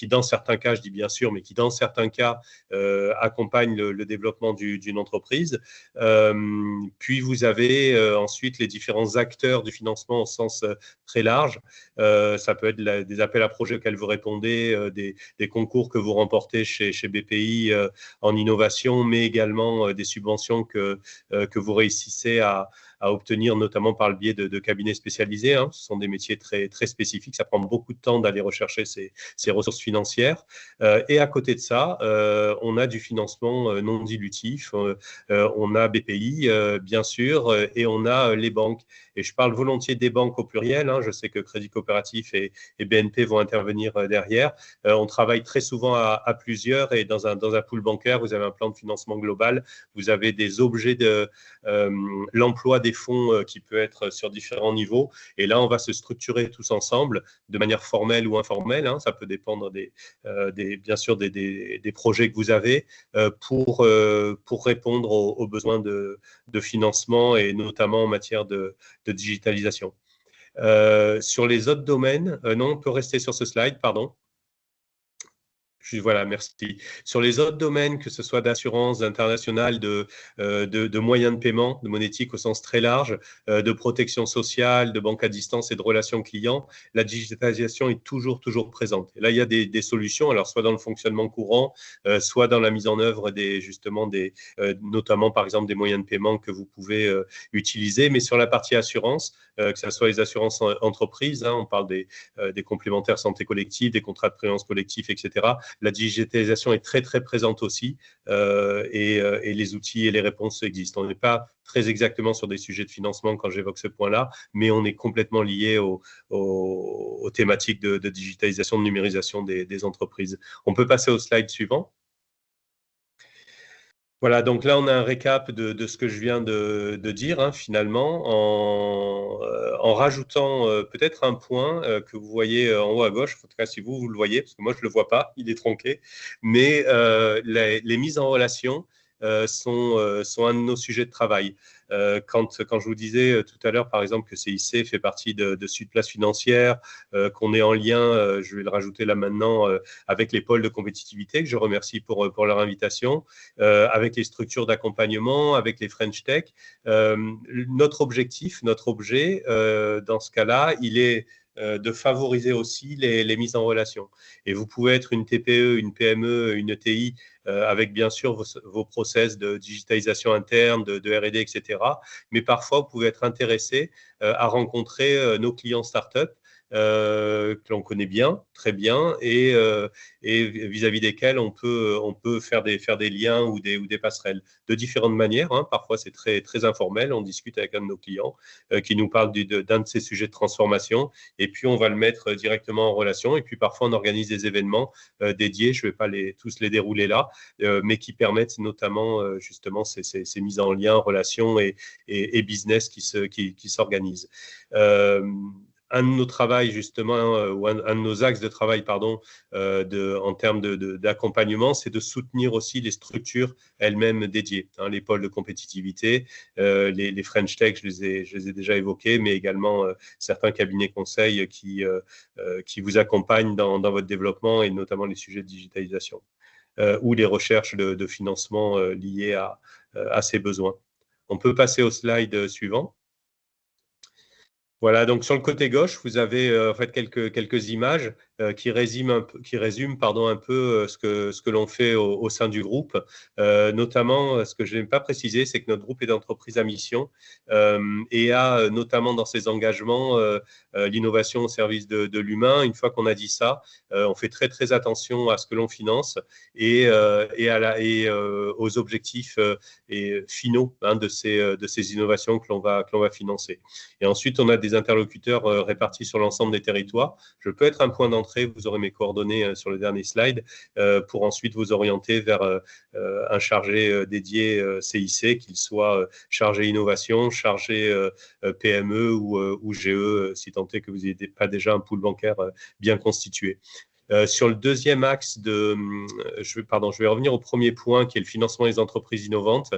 dans certains cas, je dis bien sûr, mais qui dans certains cas accompagne le développement d'une entreprise. Puis vous avez ensuite les différents acteurs du financement au sens très large. Ça peut être des appels à projets auxquels vous répondez, des concours que vous remportez chez BPI en innovation, mais également des subventions que vous réussissez à à obtenir, notamment par le biais de cabinets spécialisés. Hein. Ce sont des métiers très, très spécifiques. Ça prend beaucoup de temps d'aller rechercher ces ressources financières. Et à côté de ça, on a du financement non dilutif. On a BPI, bien sûr, et on a les banques. Et je parle volontiers des banques au pluriel. Hein. Je sais que Crédit Coopératif et BNP vont intervenir derrière. On travaille très souvent à plusieurs et dans un pool bancaire, vous avez un plan de financement global, vous avez des objets de l'emploi des fonds qui peut être sur différents niveaux. Et là, on va se structurer tous ensemble de manière formelle ou informelle. Hein. Ça peut dépendre bien sûr des projets que vous avez pour répondre aux besoins de financement et notamment en matière de digitalisation. Sur les autres domaines, non, on peut rester sur ce slide, pardon. Voilà, merci. Sur les autres domaines, que ce soit d'assurance, d'international, de moyens de paiement, de monétique au sens très large, de protection sociale, de banque à distance et de relations clients, la digitalisation est toujours présente. Et là, il y a des solutions, alors soit dans le fonctionnement courant, soit dans la mise en œuvre notamment par exemple des moyens de paiement que vous pouvez utiliser, mais sur la partie assurance, que ce soit les assurances entreprises, hein, on parle des complémentaires santé collective, des contrats de prévoyance collective, etc. La digitalisation est très présente aussi et les outils et les réponses existent. On n'est pas très exactement sur des sujets de financement quand j'évoque ce point-là, mais on est complètement lié aux thématiques de digitalisation, de numérisation des entreprises. On peut passer au slide suivant. Voilà, donc là, on a un récap de ce que je viens de dire, hein, finalement, en rajoutant peut-être un point que vous voyez en haut à gauche, en tout cas si vous le voyez, parce que moi, je ne le vois pas, il est tronqué, mais les mises en relation sont un de nos sujets de travail. Quand je vous disais tout à l'heure, par exemple, que CIC fait partie de Sud-Place Financière, qu'on est en lien, je vais le rajouter là maintenant, avec les pôles de compétitivité, que je remercie pour leur invitation, avec les structures d'accompagnement, avec les French Tech. Notre objet, dans ce cas-là, il est de favoriser aussi les mises en relation. Et vous pouvez être une TPE, une PME, une ETI, avec bien sûr vos process de digitalisation interne, de R&D, etc. Mais parfois, vous pouvez être intéressé à rencontrer nos clients startups que l'on connaît bien, très bien, et vis-à-vis desquels on peut faire des liens ou des passerelles de différentes manières. Hein. Parfois, c'est très informel. On discute avec un de nos clients qui nous parle d'un de ces sujets de transformation, et puis on va le mettre directement en relation. Et puis parfois, on organise des événements dédiés. Je ne vais pas tous les dérouler là, mais qui permettent notamment justement ces mises en lien, relations et business qui s'organisent. Un de nos travails justement, ou un de nos axes de travail, pardon, en termes d'accompagnement, c'est de soutenir aussi les structures elles-mêmes dédiées, hein, les pôles de compétitivité, les French Tech, je les ai déjà évoqués, mais également certains cabinets conseils qui vous accompagnent dans votre développement et notamment les sujets de digitalisation ou les recherches de financement liées à ces besoins. On peut passer au slide suivant. Voilà, donc sur le côté gauche, vous avez en fait quelques images qui résument un peu ce que l'on fait au sein du groupe. Notamment, ce que je n'ai pas précisé, c'est que notre groupe est d'entreprise à mission et a notamment dans ses engagements l'innovation au service de l'humain. Une fois qu'on a dit ça, on fait très attention à ce que l'on finance et aux objectifs finaux, hein, de ces innovations que l'on va financer. Et ensuite, on a des interlocuteurs répartis sur l'ensemble des territoires. Je peux être un point d'entrée, vous aurez mes coordonnées sur le dernier slide, pour ensuite vous orienter vers un chargé dédié CIC, qu'il soit chargé innovation, chargé PME ou GE, si tant est que vous n'ayez pas déjà un pool bancaire bien constitué. Sur le deuxième axe je vais revenir au premier point qui est le financement des entreprises innovantes.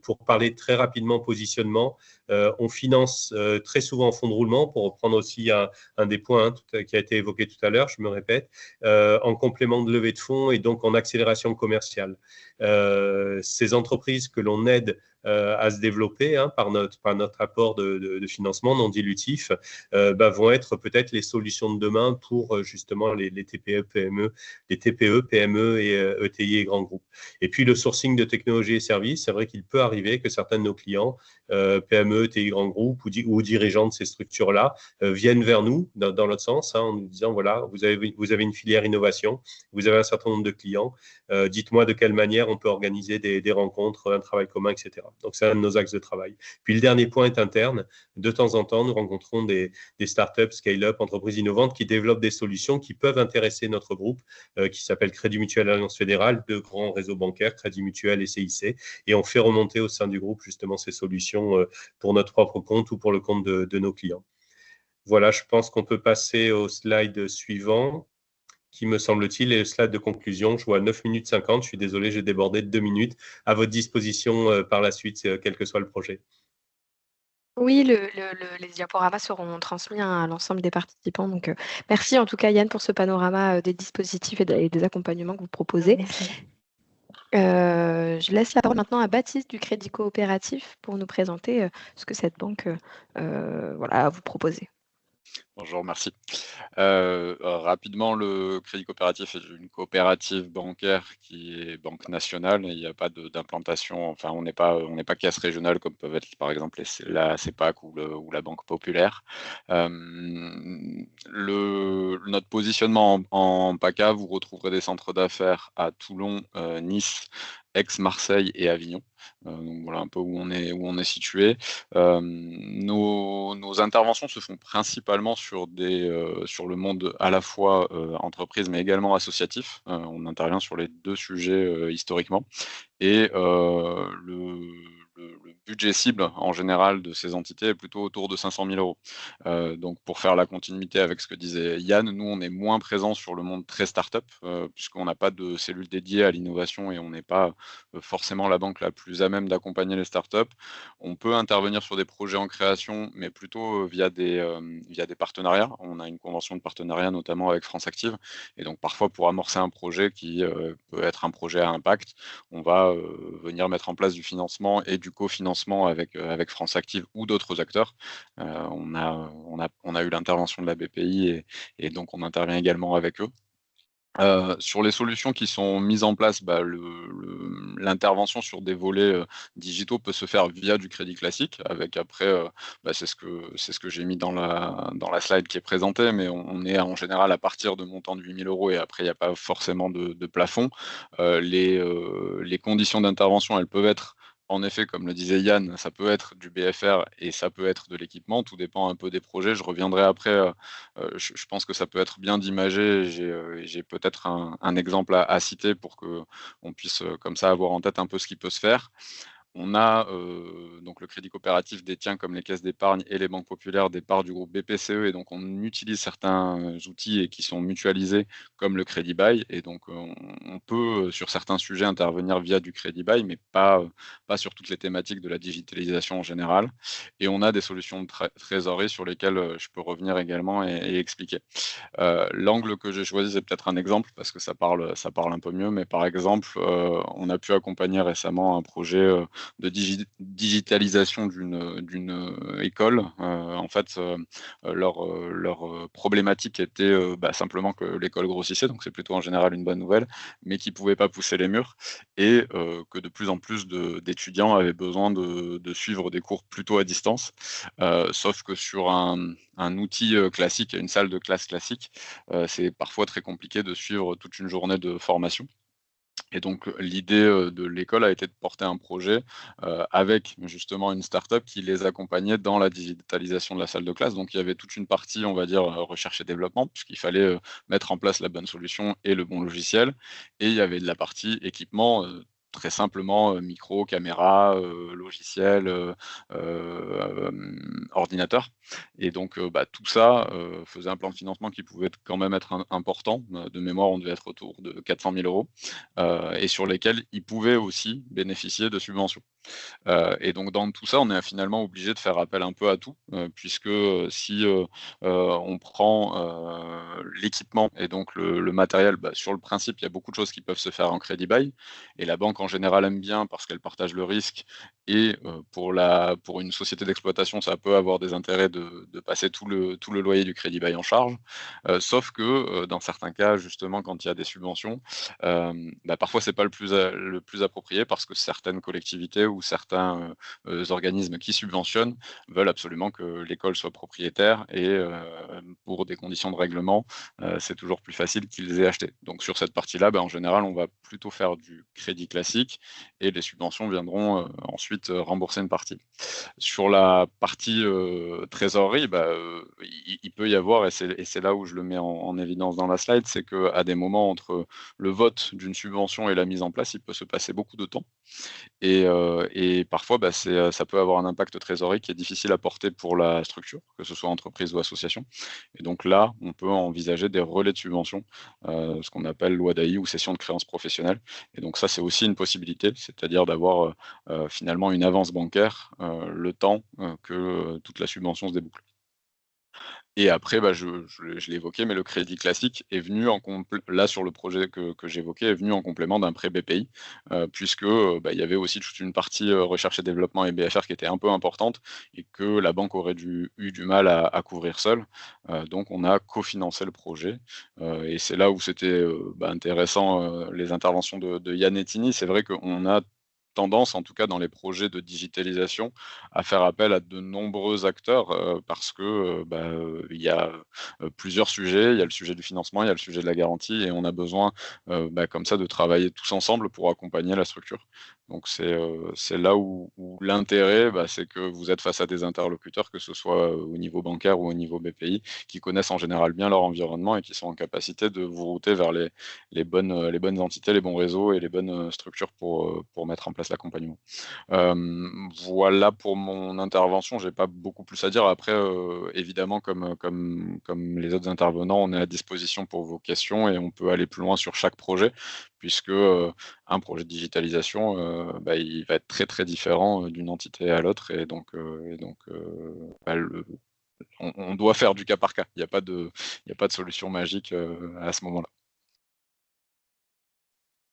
Pour parler très rapidement positionnement, on finance très souvent en fonds de roulement, pour reprendre aussi un des points qui a été évoqué tout à l'heure, je me répète, en complément de levée de fonds et donc en accélération commerciale. Ces entreprises que l'on aide à se développer par notre apport de financement non dilutif, vont être peut-être les solutions de demain pour justement les TPE, PME, et ETI et grands groupes. Et puis le sourcing de technologies et services, c'est vrai qu'il peut arriver que certains de nos clients, PME, ETI, grands groupes ou dirigeants de ces structures-là, viennent vers nous dans l'autre sens, en nous disant voilà, vous avez une filière innovation, vous avez un certain nombre de clients, dites-moi de quelle manière on peut organiser des rencontres, un travail commun, etc. Donc c'est un de nos axes de travail. Puis le dernier point est interne. De temps en temps, nous rencontrons des startups, scale-up, entreprises innovantes qui développent des solutions qui peuvent intéresser notre groupe, qui s'appelle Crédit Mutuel Alliance Fédérale, deux grands réseaux bancaires, Crédit Mutuel et CIC, et on fait remonter au sein du groupe justement ces solutions pour notre propre compte ou pour le compte de nos clients. Voilà, je pense qu'on peut passer au slide suivant, qui me semble-t-il est le slide de conclusion. Je vois 9 minutes 50, je suis désolé, j'ai débordé de 2 minutes. À votre disposition par la suite, quel que soit le projet. Oui, les diaporamas seront transmis à l'ensemble des participants. Donc, merci en tout cas, Yann, pour ce panorama des dispositifs et des accompagnements que vous proposez. Merci. Je laisse la parole maintenant à Baptiste du Crédit Coopératif pour nous présenter ce que cette banque a vous proposer. Bonjour, merci. Rapidement, le Crédit Coopératif est une coopérative bancaire qui est banque nationale. Il n'y a pas d'implantation, enfin, on n'est pas caisse régionale comme peuvent être par exemple la CEPAC ou la Banque Populaire. Notre positionnement en PACA, vous retrouverez des centres d'affaires à Toulon, Nice, Aix-Marseille et Avignon. Donc voilà un peu où on est situé. Nos interventions se font principalement sur le monde à la fois entreprise mais également associatif. On intervient sur les deux sujets historiquement. Et le budget cible en général de ces entités est plutôt autour de 500 000 €. Donc pour faire la continuité avec ce que disait Yann, nous on est moins présents sur le monde très start-up, puisqu'on n'a pas de cellule dédiée à l'innovation et on n'est pas forcément la banque la plus à même d'accompagner les start-up. On peut intervenir sur des projets en création, mais plutôt via des partenariats. On a une convention de partenariat notamment avec France Active, et donc parfois pour amorcer un projet qui peut être un projet à impact, on va venir mettre en place du financement et du cofinancement avec France Active ou d'autres acteurs. On a eu l'intervention de la BPI et donc on intervient également avec eux. Sur les solutions qui sont mises en place, l'intervention sur des volets digitaux peut se faire via du crédit classique, avec après, c'est ce que j'ai mis dans la slide qui est présentée, mais on est en général à partir de montants de 8 000 € et après il n'y a pas forcément de plafond. Les conditions d'intervention, elles peuvent être, en effet, comme le disait Yann, ça peut être du BFR et ça peut être de l'équipement, tout dépend un peu des projets. Je reviendrai après, je pense que ça peut être bien d'imager. J'ai peut-être un exemple à citer pour qu'on puisse comme ça avoir en tête un peu ce qui peut se faire. On a donc le Crédit Coopératif détient, comme les caisses d'épargne et les banques populaires, des parts du groupe BPCE, et donc on utilise certains outils et qui sont mutualisés comme le Crédit Bail, et donc on peut sur certains sujets intervenir via du Crédit Bail, mais pas sur toutes les thématiques de la digitalisation en général. Et on a des solutions de trésorerie sur lesquelles je peux revenir également et expliquer. L'angle que j'ai choisi, c'est peut-être un exemple parce que ça parle un peu mieux, mais par exemple, on a pu accompagner récemment un projet de digitalisation d'une école. En fait, leur problématique était simplement que l'école grossissait, donc c'est plutôt en général une bonne nouvelle, mais qui ne pouvait pas pousser les murs et que de plus en plus d'étudiants avaient besoin de suivre des cours plutôt à distance. Sauf que sur un outil classique, une salle de classe classique, c'est parfois très compliqué de suivre toute une journée de formation. Et donc l'idée de l'école a été de porter un projet avec justement une start-up qui les accompagnait dans la digitalisation de la salle de classe. Donc il y avait toute une partie, on va dire, recherche et développement, puisqu'il fallait mettre en place la bonne solution et le bon logiciel. Et il y avait de la partie équipement, très simplement micro, caméra, logiciel, ordinateur. Et donc tout ça faisait un plan de financement qui pouvait quand même être important. De mémoire, on devait être autour de 400 000 € et sur lesquels ils pouvaient aussi bénéficier de subventions. Et donc dans tout ça, on est finalement obligé de faire appel un peu à tout, puisque si on prend l'équipement et donc le matériel, sur le principe, il y a beaucoup de choses qui peuvent se faire en crédit bail, et la banque en général aime bien parce qu'elle partage le risque, et pour une société d'exploitation, ça peut avoir des intérêts de passer tout le loyer du crédit bail en charge. Sauf que dans certains cas, justement, quand il y a des subventions, parfois c'est pas le plus approprié, parce que certaines collectivités ou certains organismes qui subventionnent veulent absolument que l'école soit propriétaire, et pour des conditions de règlement, c'est toujours plus facile qu'ils aient acheté. Donc sur cette partie-là, en général, on va plutôt faire du crédit classique, et les subventions viendront ensuite rembourser une partie. Sur la partie trésorerie, il peut y avoir, et c'est là où je le mets en évidence dans la slide, c'est qu'à des moments entre le vote d'une subvention et la mise en place, il peut se passer beaucoup de temps. Et parfois, ça peut avoir un impact trésorerie qui est difficile à porter pour la structure, que ce soit entreprise ou association. Et donc là, on peut envisager des relais de subvention, ce qu'on appelle loi d'AI ou cession de créances professionnelles. Et donc ça, c'est aussi une possibilité, c'est-à-dire d'avoir finalement une avance bancaire le temps que toute la subvention se déboucle. Et après, je l'ai évoqué, mais le crédit classique est venu là sur le projet que j'évoquais, est venu en complément d'un prêt BPI, puisque il y avait aussi toute une partie recherche et développement et BFR qui était un peu importante, et que la banque aurait eu du mal à couvrir seule. Donc on a cofinancé le projet, et c'est là où c'était intéressant, les interventions de Yann et Tini. C'est vrai qu'on a tendance, en tout cas dans les projets de digitalisation, à faire appel à de nombreux acteurs, parce que il y a plusieurs sujets. Il y a le sujet du financement, il y a le sujet de la garantie, et on a besoin comme ça de travailler tous ensemble pour accompagner la structure. Donc c'est là où l'intérêt, c'est que vous êtes face à des interlocuteurs, que ce soit au niveau bancaire ou au niveau BPI, qui connaissent en général bien leur environnement et qui sont en capacité de vous router vers les bonnes entités, les bons réseaux et les bonnes structures pour mettre en place l'accompagnement. Voilà pour mon intervention. J'ai pas beaucoup plus à dire. Après, évidemment, comme les autres intervenants, on est à disposition pour vos questions, et on peut aller plus loin sur chaque projet, puisque un projet de digitalisation, il va être très très différent d'une entité à l'autre, et donc on doit faire du cas par cas. Il n'y a pas de solution magique à ce moment-là.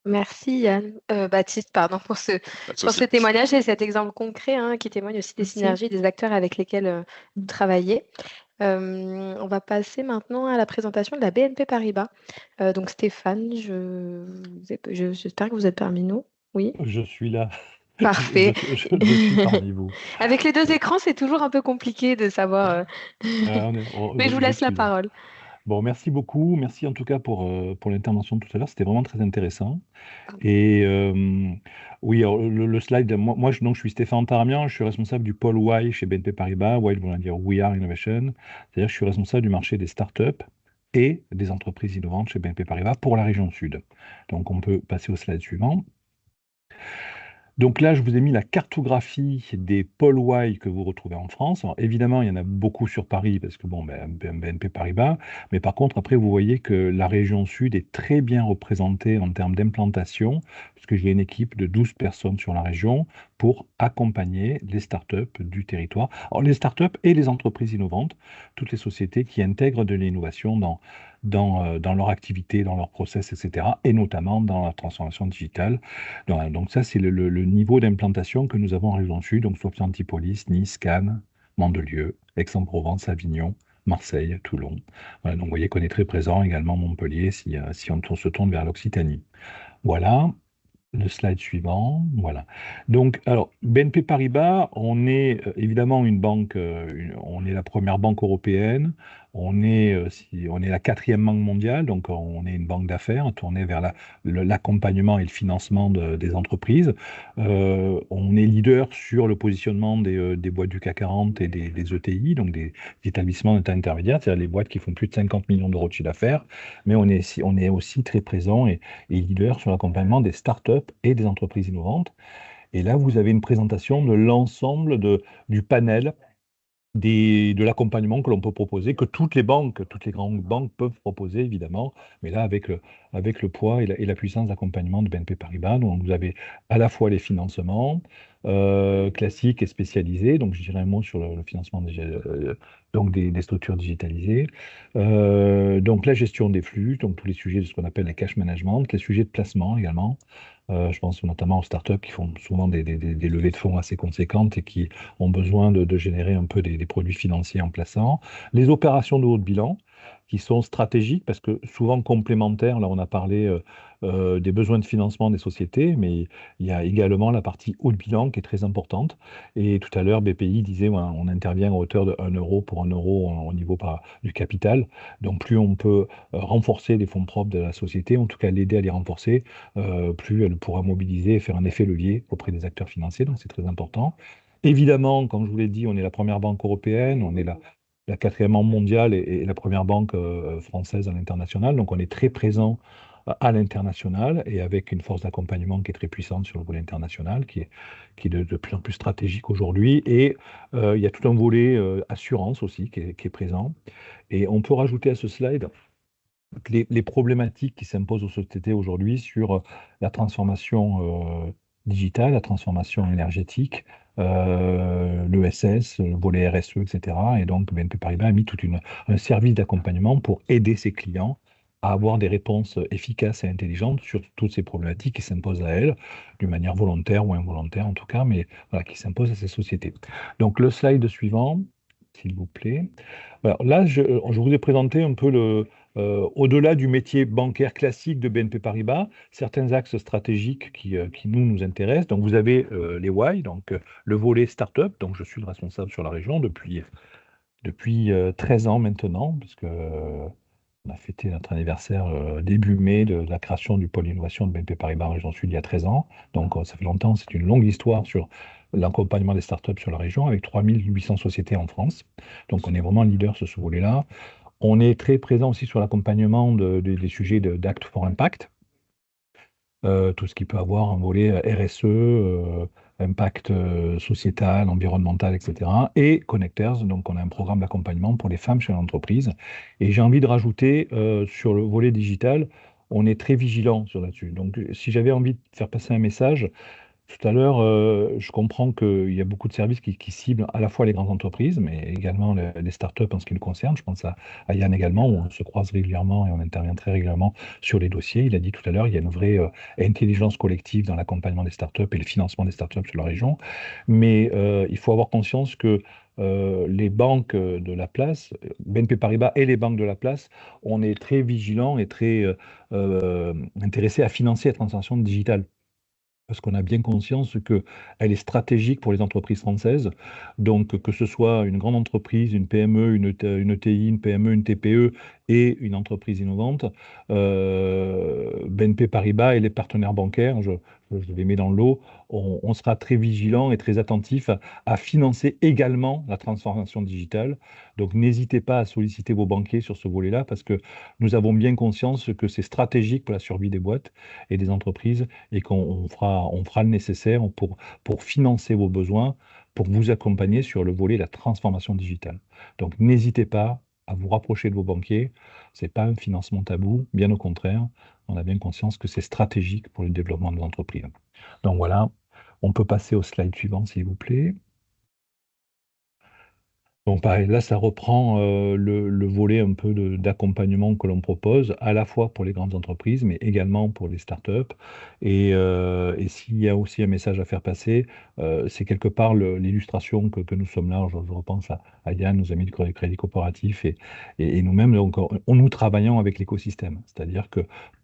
Merci Yann, Baptiste, pardon, pour ce témoignage et cet exemple concret qui témoigne aussi des synergies des acteurs avec lesquels vous travaillez. On va passer maintenant à la présentation de la BNP Paribas. Donc Stéphane, j'espère que vous êtes parmi nous. Oui. Je suis là. Parfait. Je suis parmi vous. Avec les deux écrans, c'est toujours un peu compliqué de savoir. Mais je vous laisse la parole. Bon, merci beaucoup. Merci en tout cas pour l'intervention de tout à l'heure. C'était vraiment très intéressant. Et oui, alors, le slide, moi je suis Stéphane Taramian, je suis responsable du pôle Y chez BNP Paribas. Y veut dire We Are Innovation. C'est-à-dire que je suis responsable du marché des startups et des entreprises innovantes chez BNP Paribas pour la région Sud. Donc on peut passer au slide suivant. Donc là, je vous ai mis la cartographie des pôles Y que vous retrouvez en France. Alors, évidemment, il y en a beaucoup sur Paris parce que BNP Paribas, mais par contre, après, vous voyez que la région Sud est très bien représentée en termes d'implantation, puisque j'ai une équipe de 12 personnes sur la région pour accompagner les startups du territoire. Alors, les startups et les entreprises innovantes, toutes les sociétés qui intègrent de l'innovation dans leur activité, dans leur process, etc., et notamment dans la transformation digitale. Donc ça, c'est le niveau d'implantation que nous avons en région Sud, donc Sophia Antipolis, Nice, Cannes, Mandelieu, Aix-en-Provence, Avignon, Marseille, Toulon. Voilà, donc vous voyez qu'on est très présent également Montpellier si on se tourne vers l'Occitanie. Voilà. Le slide suivant, voilà. Donc, alors, BNP Paribas, on est évidemment une banque, on est la première banque européenne, on est la 4e banque mondiale, donc on est une banque d'affaires tournée vers l'accompagnement et le financement des entreprises. On est leader sur le positionnement des boîtes du CAC 40 et des ETI, donc des établissements d'état intermédiaire, c'est-à-dire les boîtes qui font plus de 50 millions d'euros de chiffre d'affaires, mais on est aussi très présent et leader sur l'accompagnement des startups et des entreprises innovantes. Et là, vous avez une présentation de l'ensemble du panel de l'accompagnement que l'on peut proposer, que toutes les grandes banques peuvent proposer, évidemment, mais là, avec le poids et la puissance d'accompagnement de BNP Paribas. Donc, vous avez à la fois les financements, classiques et spécialisés. Donc, je dirais un mot sur le financement donc des structures digitalisées. Donc, la gestion des flux, donc tous les sujets de ce qu'on appelle les cash management, les sujets de placement également. Je pense notamment aux startups qui font souvent des levées de fonds assez conséquentes et qui ont besoin de générer un peu des produits financiers en plaçant. Les opérations de haut de bilan qui sont stratégiques parce que souvent complémentaires. Là, on a parlé des besoins de financement des sociétés, mais il y a également la partie haut de bilan qui est très importante. Et tout à l'heure, BPI disait voilà, on intervient à hauteur de 1 euro pour 1 euro au niveau du capital. Donc, plus on peut renforcer les fonds propres de la société, en tout cas l'aider à les renforcer, plus elle pourra mobiliser et faire un effet levier auprès des acteurs financiers. Donc, c'est très important. Évidemment, comme je vous l'ai dit, on est la première banque européenne, on est la 4e banque mondiale et la première banque française à l'international. Donc, on est très présent à l'international et avec une force d'accompagnement qui est très puissante sur le volet international, qui est de plus en plus stratégique aujourd'hui. Et il y a tout un volet assurance aussi qui est présent. Et on peut rajouter à ce slide les problématiques qui s'imposent aux sociétés aujourd'hui sur la transformation digitale, la transformation énergétique, l'ESS, le volet RSE, etc. Et donc, BNP Paribas a mis un service d'accompagnement pour aider ses clients à avoir des réponses efficaces et intelligentes sur toutes ces problématiques qui s'imposent à elles, d'une manière volontaire ou involontaire en tout cas, mais voilà, qui s'imposent à ces sociétés. Donc, le slide suivant, s'il vous plaît. Alors, là, je vous ai présenté un peu au-delà du métier bancaire classique de BNP Paribas, certains axes stratégiques qui nous intéressent. Donc, vous avez les why, donc le volet start-up. Donc, je suis le responsable sur la région depuis 13 ans maintenant, puisque on a fêté notre anniversaire début mai de la création du pôle innovation de BNP Paribas en région sud il y a 13 ans. Donc, ça fait longtemps, c'est une longue histoire sur l'accompagnement des startups sur la région avec 3800 sociétés en France. Donc, on est vraiment leader sur ce volet-là. On est très présent aussi sur l'accompagnement des sujets d'Act for Impact, tout ce qui peut avoir un volet RSE, impact sociétal, environnemental, etc. Et Connectors, donc on a un programme d'accompagnement pour les femmes chez l'entreprise. Et j'ai envie de rajouter sur le volet digital, on est très vigilant sur là-dessus. Donc si j'avais envie de faire passer un message, tout à l'heure, je comprends qu'il y a beaucoup de services qui ciblent à la fois les grandes entreprises, mais également les startups en ce qui nous concerne. Je pense à Yann également, où on se croise régulièrement et on intervient très régulièrement sur les dossiers. Il a dit tout à l'heure, il y a une vraie intelligence collective dans l'accompagnement des startups et le financement des startups sur la région. Mais il faut avoir conscience que les banques de la place, BNP Paribas et les banques de la place, on est très vigilants et très intéressés à financer la transformation digitale. Parce qu'on a bien conscience qu'elle est stratégique pour les entreprises françaises. Donc, que ce soit une grande entreprise, une PME, une ETI, une PME, une TPE et une entreprise innovante, BNP Paribas et les partenaires bancaires, je les mets dans l'eau, on sera très vigilant et très attentif à financer également la transformation digitale. Donc, n'hésitez pas à solliciter vos banquiers sur ce volet-là parce que nous avons bien conscience que c'est stratégique pour la survie des boîtes et des entreprises et qu'on fera le nécessaire pour financer vos besoins, pour vous accompagner sur le volet de la transformation digitale. Donc, n'hésitez pas à vous rapprocher de vos banquiers. Ce n'est pas un financement tabou, bien au contraire. On a bien conscience que c'est stratégique pour le développement de l'entreprise. Donc voilà, on peut passer au slide suivant, s'il vous plaît. Donc pareil, là, ça reprend le volet un peu d'accompagnement que l'on propose, à la fois pour les grandes entreprises, mais également pour les startups. Et s'il y a aussi un message à faire passer, c'est quelque part l'illustration que nous sommes là. Je repense à Yann, nos amis du Crédit Coopératif et nous-mêmes. Donc, nous travaillons avec l'écosystème. C'est-à-dire que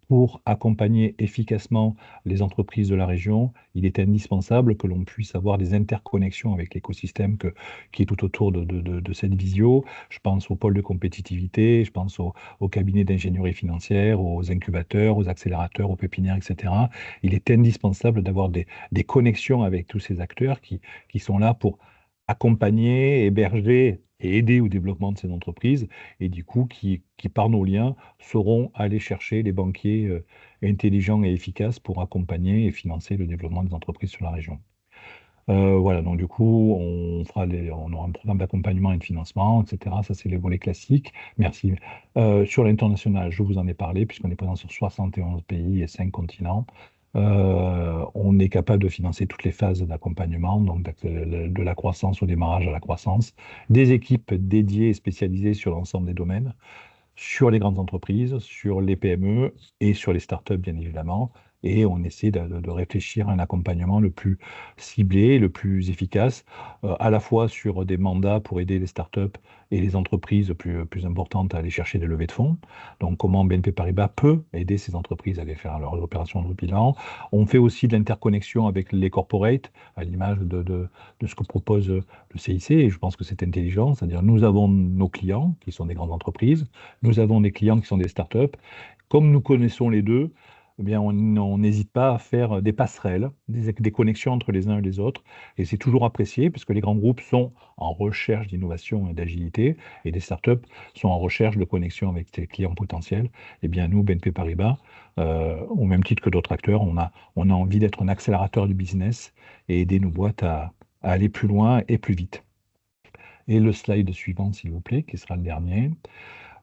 pour accompagner efficacement les entreprises de la région, il est indispensable que l'on puisse avoir des interconnexions avec l'écosystème qui est tout autour de cette visio. Je pense au pôle de compétitivité, je pense aux cabinets d'ingénierie financière, aux incubateurs, aux accélérateurs, aux pépinières, etc. Il est indispensable d'avoir des connexions avec tous ces acteurs qui sont là pour accompagner, héberger et aider au développement de ces entreprises, et du coup, qui par nos liens, sauront aller chercher les banquiers intelligents et efficaces pour accompagner et financer le développement des entreprises sur la région. Voilà, donc du coup, on aura un programme d'accompagnement et de financement, etc. Ça, c'est les volets classiques. Merci. Sur l'international, je vous en ai parlé, puisqu'on est présent sur 71 pays et 5 continents. On est capable de financer toutes les phases d'accompagnement, donc de la croissance au démarrage à la croissance, des équipes dédiées et spécialisées sur l'ensemble des domaines, sur les grandes entreprises, sur les PME et sur les startups, bien évidemment. Et on essaie de réfléchir à un accompagnement le plus ciblé, le plus efficace, à la fois sur des mandats pour aider les startups et les entreprises plus importantes à aller chercher des levées de fonds. Donc, comment BNP Paribas peut aider ces entreprises à aller faire leurs opérations de bilan. On fait aussi de l'interconnexion avec les corporates, à l'image de ce que propose le CIC, et je pense que c'est intelligent, c'est-à-dire nous avons nos clients, qui sont des grandes entreprises, nous avons des clients qui sont des startups. Comme nous connaissons les deux, eh bien, on n'hésite pas à faire des passerelles, des connexions entre les uns et les autres. Et c'est toujours apprécié puisque les grands groupes sont en recherche d'innovation et d'agilité et les startups sont en recherche de connexion avec des clients potentiels. Eh bien, nous, BNP Paribas, au même titre que d'autres acteurs, on a envie d'être un accélérateur du business et aider nos boîtes à aller plus loin et plus vite. Et le slide suivant, s'il vous plaît, qui sera le dernier.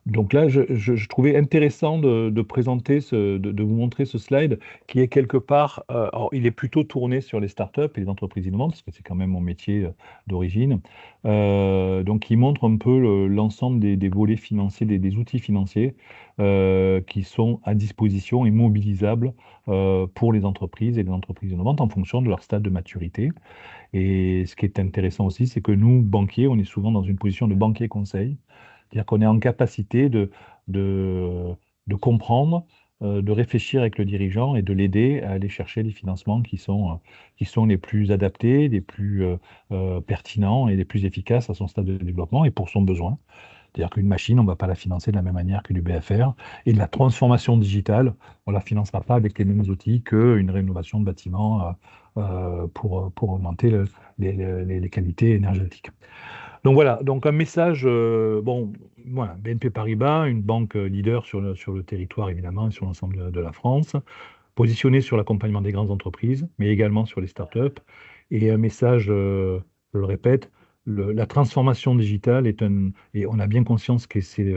Donc là, je trouvais intéressant de présenter, de vous montrer ce slide qui est quelque part, alors il est plutôt tourné sur les startups et les entreprises innovantes, parce que c'est quand même mon métier d'origine. Donc il montre un peu l'ensemble des volets financiers, des outils financiers qui sont à disposition et mobilisables pour les entreprises et les entreprises innovantes en fonction de leur stade de maturité. Et ce qui est intéressant aussi, c'est que nous, banquiers, on est souvent dans une position de banquier conseil. C'est-à-dire qu'on est en capacité de comprendre, de réfléchir avec le dirigeant et de l'aider à aller chercher les financements qui sont les plus adaptés, les plus pertinents et les plus efficaces à son stade de développement et pour son besoin. C'est-à-dire qu'une machine, on ne va pas la financer de la même manière que du BFR. Et de la transformation digitale, on ne la financera pas avec les mêmes outils qu'une rénovation de bâtiment pour augmenter les qualités énergétiques. Donc voilà, donc un message, bon, voilà, BNP Paribas, une banque leader sur le territoire évidemment et sur l'ensemble de la France, positionnée sur l'accompagnement des grandes entreprises, mais également sur les startups. Et un message, je le répète, la transformation digitale et on a bien conscience que c'est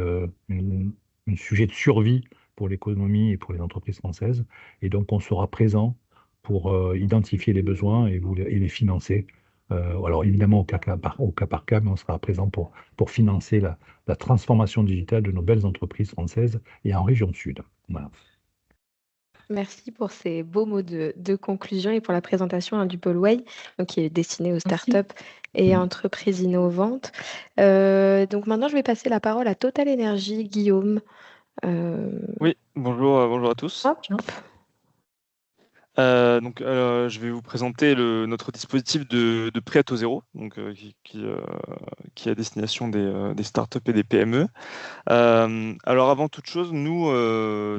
un sujet de survie pour l'économie et pour les entreprises françaises. Et donc on sera présent pour identifier les besoins et les financer. Alors évidemment au cas par cas, mais on sera présent pour financer la transformation digitale de nos belles entreprises françaises et en région sud. Voilà. Merci pour ces beaux mots de conclusion et pour la présentation du Pôle Way, donc qui est destiné aux startups et entreprises innovantes. Donc maintenant, je vais passer la parole à Total Energy, Guillaume. Oui, bonjour à tous. Hop. Donc, je vais vous présenter notre dispositif de prêt à taux zéro, donc, qui est à destination des startups et des PME. Alors, avant toute chose, nous,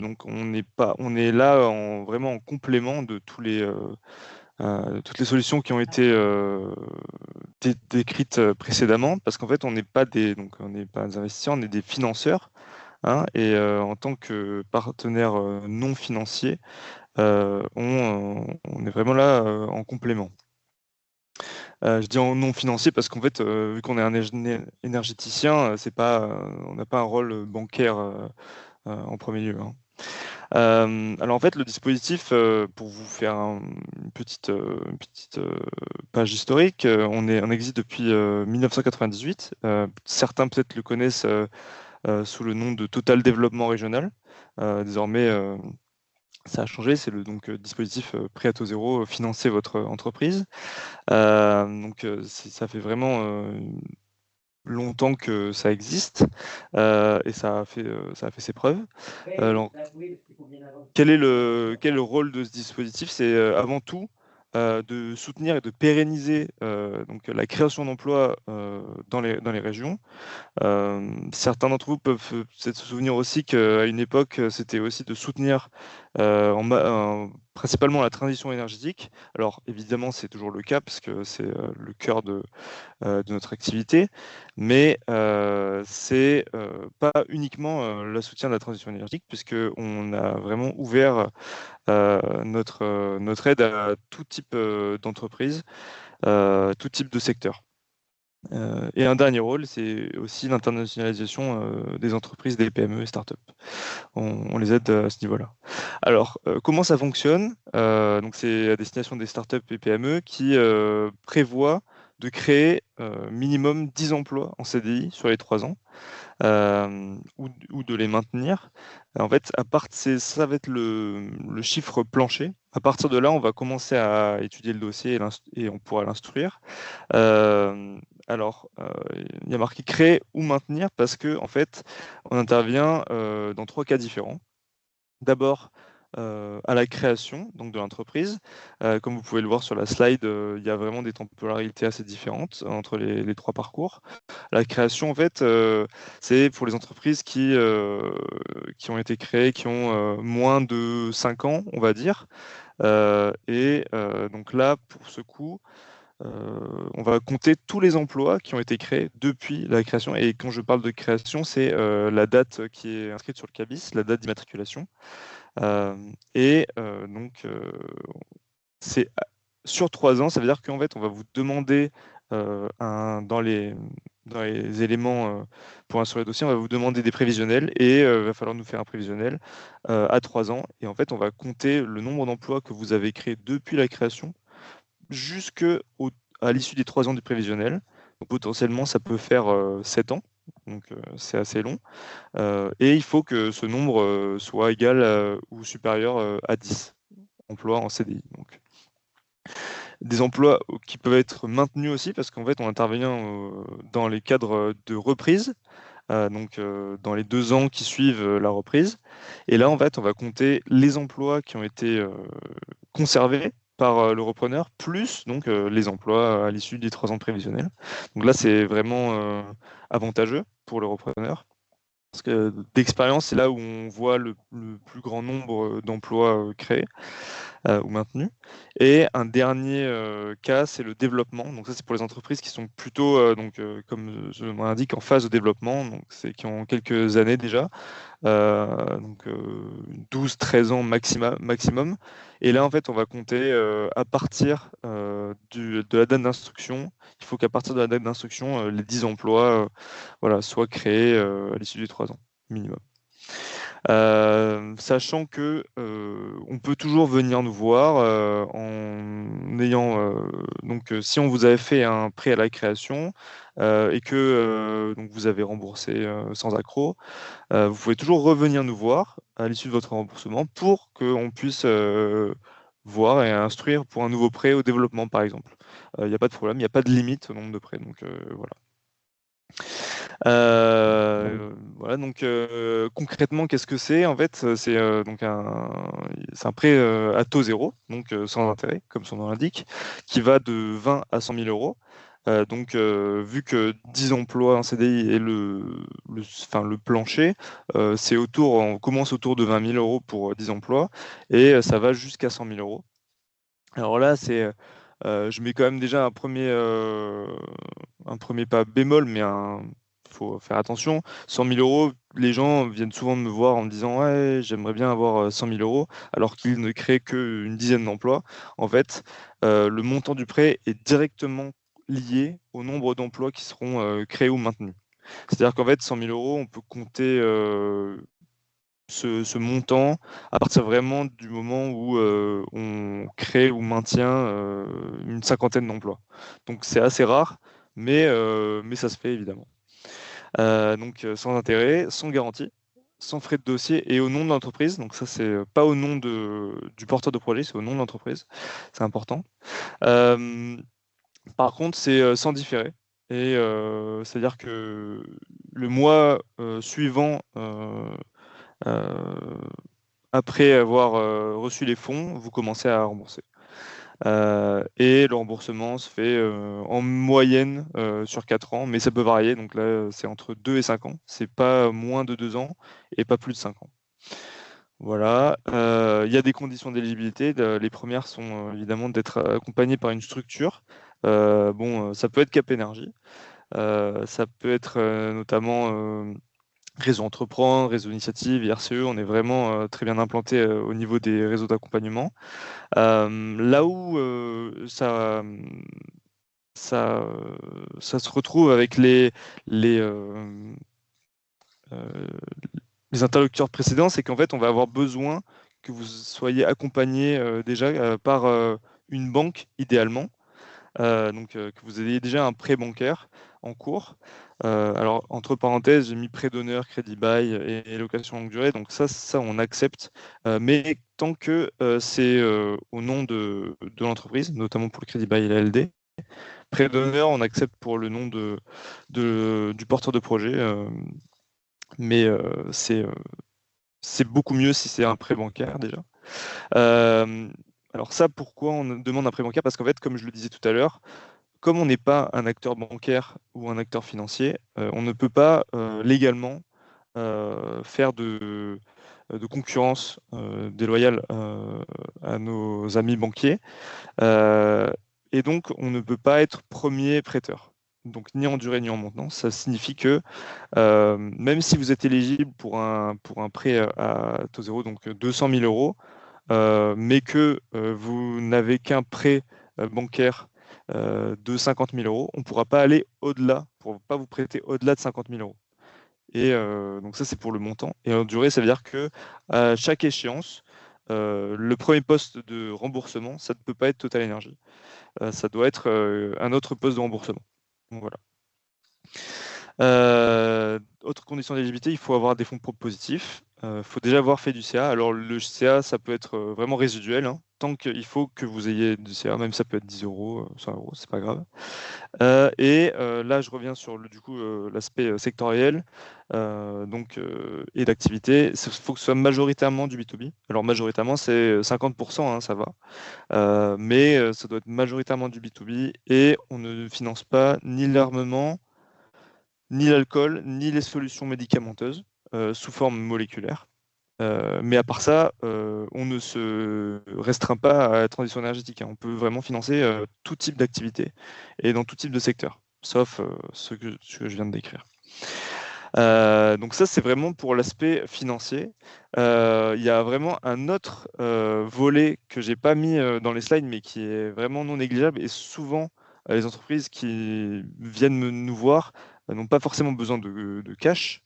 donc on est là vraiment en complément de toutes les solutions qui ont été décrites précédemment, parce qu'en fait, on n'est pas des investisseurs, on est des financeurs, hein, et en tant que partenaire non financier, on est vraiment là en complément. Je dis en non financier parce qu'en fait, vu qu'on est un énergéticien, on n'a pas un rôle bancaire en premier lieu, hein. Alors en fait, le dispositif, pour vous faire une petite page historique, on existe depuis 1998. Certains peut-être le connaissent sous le nom de Total Développement Régional. Désormais, ça a changé, c'est le dispositif prêt à taux zéro, financer votre entreprise. Donc ça fait vraiment longtemps que ça existe et ça a fait ses preuves. Alors, quel est le rôle de ce dispositif? C'est avant tout de soutenir et de pérenniser donc la création d'emplois dans les régions. Certains d'entre vous peuvent peut-être se souvenir aussi qu'à une époque, c'était aussi de soutenir principalement la transition énergétique. Alors évidemment, c'est toujours le cas parce que c'est le cœur de notre activité, mais c'est pas uniquement le soutien de la transition énergétique, puisqu'on a vraiment ouvert notre aide à tout type d'entreprise, tout type de secteur. Et un dernier rôle, c'est aussi l'internationalisation des entreprises, des PME et startups. On les aide à ce niveau-là. Alors, comment ça fonctionne? Donc, c'est à destination des startups et PME qui prévoient de créer minimum 10 emplois en CDI sur les 3 ans. Ou de les maintenir. En fait, ça va être le chiffre plancher. À partir de là, on va commencer à étudier le dossier et on pourra l'instruire. Alors, il y a marqué créer ou maintenir parce que en fait, on intervient dans 3 cas différents. D'abord, à la création donc de l'entreprise. Comme vous pouvez le voir sur la slide, il y a vraiment des temporalités assez différentes entre les 3 parcours. La création, en fait, c'est pour les entreprises qui ont été créées, qui ont moins de 5 ans, on va dire. Donc là, pour ce coup, on va compter tous les emplois qui ont été créés depuis la création. Et quand je parle de création, c'est la date qui est inscrite sur le CABIS, la date d'immatriculation. Donc, c'est sur 3 ans, ça veut dire qu'en fait, on va vous demander dans les éléments pour instruire le dossier, on va vous demander des prévisionnels et il va falloir nous faire un prévisionnel à 3 ans. Et en fait, on va compter le nombre d'emplois que vous avez créés depuis la création à l'issue des 3 ans du prévisionnel. Donc, potentiellement, ça peut faire 7 ans. Donc, c'est assez long. Et il faut que ce nombre soit égal ou supérieur à 10 emplois en CDI. Donc, des emplois qui peuvent être maintenus aussi parce qu'en fait, on intervient dans les cadres de reprise, donc dans les 2 ans qui suivent la reprise. Et là, en fait, on va compter les emplois qui ont été conservés par le repreneur, plus donc les emplois à l'issue des 3 ans prévisionnels. Donc là, c'est vraiment avantageux pour le repreneur. Parce que d'expérience, c'est là où on voit le plus grand nombre d'emplois créés ou maintenus. Et un dernier cas, c'est le développement. Donc ça, c'est pour les entreprises qui sont plutôt, comme je l'indique, en phase de développement, donc c'est qui ont quelques années déjà, 12-13 ans maximum. Et là, en fait, on va compter à partir de la date d'instruction. Il faut qu'à partir de la date d'instruction, les 10 emplois soient créés à l'issue des 3 ans minimum. Sachant que on peut toujours venir nous voir en ayant si on vous avait fait un prêt à la création et que donc vous avez remboursé sans accroc, vous pouvez toujours revenir nous voir à l'issue de votre remboursement pour qu'on puisse voir et instruire pour un nouveau prêt au développement, par exemple. Il n'y a pas de problème, il n'y a pas de limite au nombre de prêts. Donc voilà. Voilà, donc concrètement, qu'est-ce que c'est? En fait, c'est un prêt à taux zéro, donc sans intérêt, comme son nom l'indique, qui va de 20 à 100 000 euros. Vu que 10 emplois en CDI est le plancher, on commence autour de 20 000 euros pour 10 emplois et ça va jusqu'à 100 000 euros. Alors là, je mets quand même déjà un premier pas bémol, mais faut faire attention. 100 000 euros, les gens viennent souvent me voir en me disant ouais, j'aimerais bien avoir 100 000 euros, alors qu'ils ne créent qu'une dizaine d'emplois. En fait, le montant du prêt est directement lié au nombre d'emplois qui seront créés ou maintenus. C'est-à-dire qu'en fait, 100 000 euros, on peut compter ce montant à partir vraiment du moment où on crée ou maintient une 50aine d'emplois. Donc c'est assez rare, mais ça se fait évidemment. Sans intérêt, sans garantie, sans frais de dossier et au nom de l'entreprise. Donc ça, c'est pas au nom du porteur de projet, c'est au nom de l'entreprise. C'est important. Par contre, c'est sans différé. Et c'est-à-dire que le mois suivant, après avoir reçu les fonds, vous commencez à rembourser. Et le remboursement se fait en moyenne sur 4 ans, mais ça peut varier. Donc là, c'est entre 2 et 5 ans. C'est pas moins de 2 ans et pas plus de 5 ans. Voilà. Il y a des conditions d'éligibilité. Les premières sont évidemment d'être accompagné par une structure. Ça peut être Cap Énergie. Ça peut être notamment Réseau Entreprendre, Réseau Initiative, IRCE. On est vraiment très bien implanté au niveau des réseaux d'accompagnement. Là où se retrouve avec les interlocuteurs précédents, c'est qu'en fait, on va avoir besoin que vous soyez accompagné déjà par une banque, idéalement. Donc que vous ayez déjà un prêt bancaire en cours. Alors, entre parenthèses, j'ai mis prêt d'honneur, crédit bail et location longue durée. Donc ça on accepte. Mais tant que c'est au nom de l'entreprise, notamment pour le crédit bail et la LD. Prêt d'honneur, on accepte pour le nom du porteur de projet. Mais c'est beaucoup mieux si c'est un prêt bancaire déjà. Alors ça, pourquoi on demande un prêt bancaire? Parce qu'en fait, comme je le disais tout à l'heure, comme on n'est pas un acteur bancaire ou un acteur financier, on ne peut pas légalement faire de concurrence déloyale à nos amis banquiers. Et donc, on ne peut pas être premier prêteur. Donc, ni en durée ni en montant. Ça signifie que même si vous êtes éligible pour un prêt à taux zéro, donc 200 000 euros, mais que vous n'avez qu'un prêt bancaire de 50 000 euros, on ne pourra pas aller au-delà, pour ne pas vous prêter au-delà de 50 000 euros. Et donc ça, c'est pour le montant. Et en durée, ça veut dire que à chaque échéance, le premier poste de remboursement, ça ne peut pas être Total Energy. Ça doit être un autre poste de remboursement. Donc, voilà. Autre condition d'éligibilité, il faut avoir des fonds propres positifs. Il faut déjà avoir fait du CA. Alors le CA, ça peut être vraiment résiduel, hein, tant qu'il faut que vous ayez du CA, même ça peut être 10 euros, 100 euros, c'est pas grave. Et là, je reviens sur l'aspect sectoriel et d'activité. Il faut que ce soit majoritairement du B2B. Alors majoritairement, c'est 50%, hein, ça va. Mais ça doit être majoritairement du B2B et on ne finance pas ni l'armement, ni l'alcool, ni les solutions médicamenteuses sous forme moléculaire. Mais à part ça, on ne se restreint pas à la transition énergétique, hein. On peut vraiment financer tout type d'activité et dans tout type de secteur, sauf ce que je viens de décrire. Donc ça, c'est vraiment pour l'aspect financier. Il y a vraiment un autre volet que j'ai pas mis dans les slides, mais qui est vraiment non négligeable. Et souvent, les entreprises qui viennent nous voir n'ont pas forcément besoin de cash,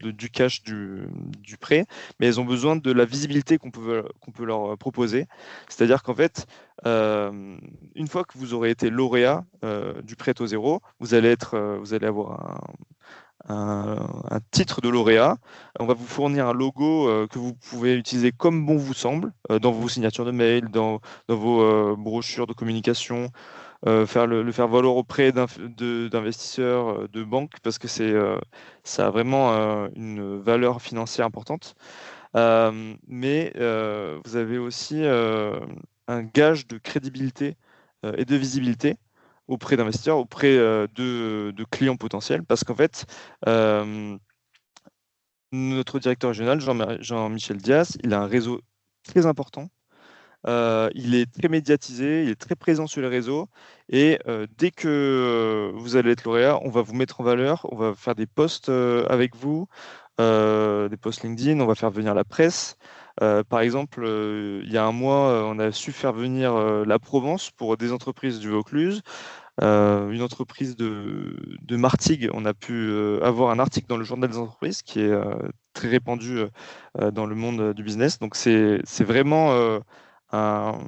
du cash du prêt, mais elles ont besoin de la visibilité qu'on peut leur proposer. C'est-à-dire qu'en fait, une fois que vous aurez été lauréat du prêt taux zéro, vous allez avoir un titre de lauréat. On va vous fournir un logo que vous pouvez utiliser comme bon vous semble dans vos signatures de mail, dans vos brochures de communication, faire valoir auprès d'investisseurs, de banques, parce que ça a vraiment une valeur financière importante. Mais vous avez aussi un gage de crédibilité et de visibilité auprès d'investisseurs, auprès de clients potentiels, parce qu'en fait, notre directeur régional, Jean-Michel Dias, il a un réseau très important. Il est très médiatisé, il est très présent sur les réseaux, et dès que vous allez être lauréat, on va vous mettre en valeur, on va faire des posts avec vous, des posts LinkedIn, on va faire venir la presse. Par exemple, il y a un mois, on a su faire venir la Provence pour des entreprises du Vaucluse. Une entreprise de Martigues, on a pu avoir un article dans le journal des entreprises qui est très répandu dans le monde du business. Donc c'est vraiment un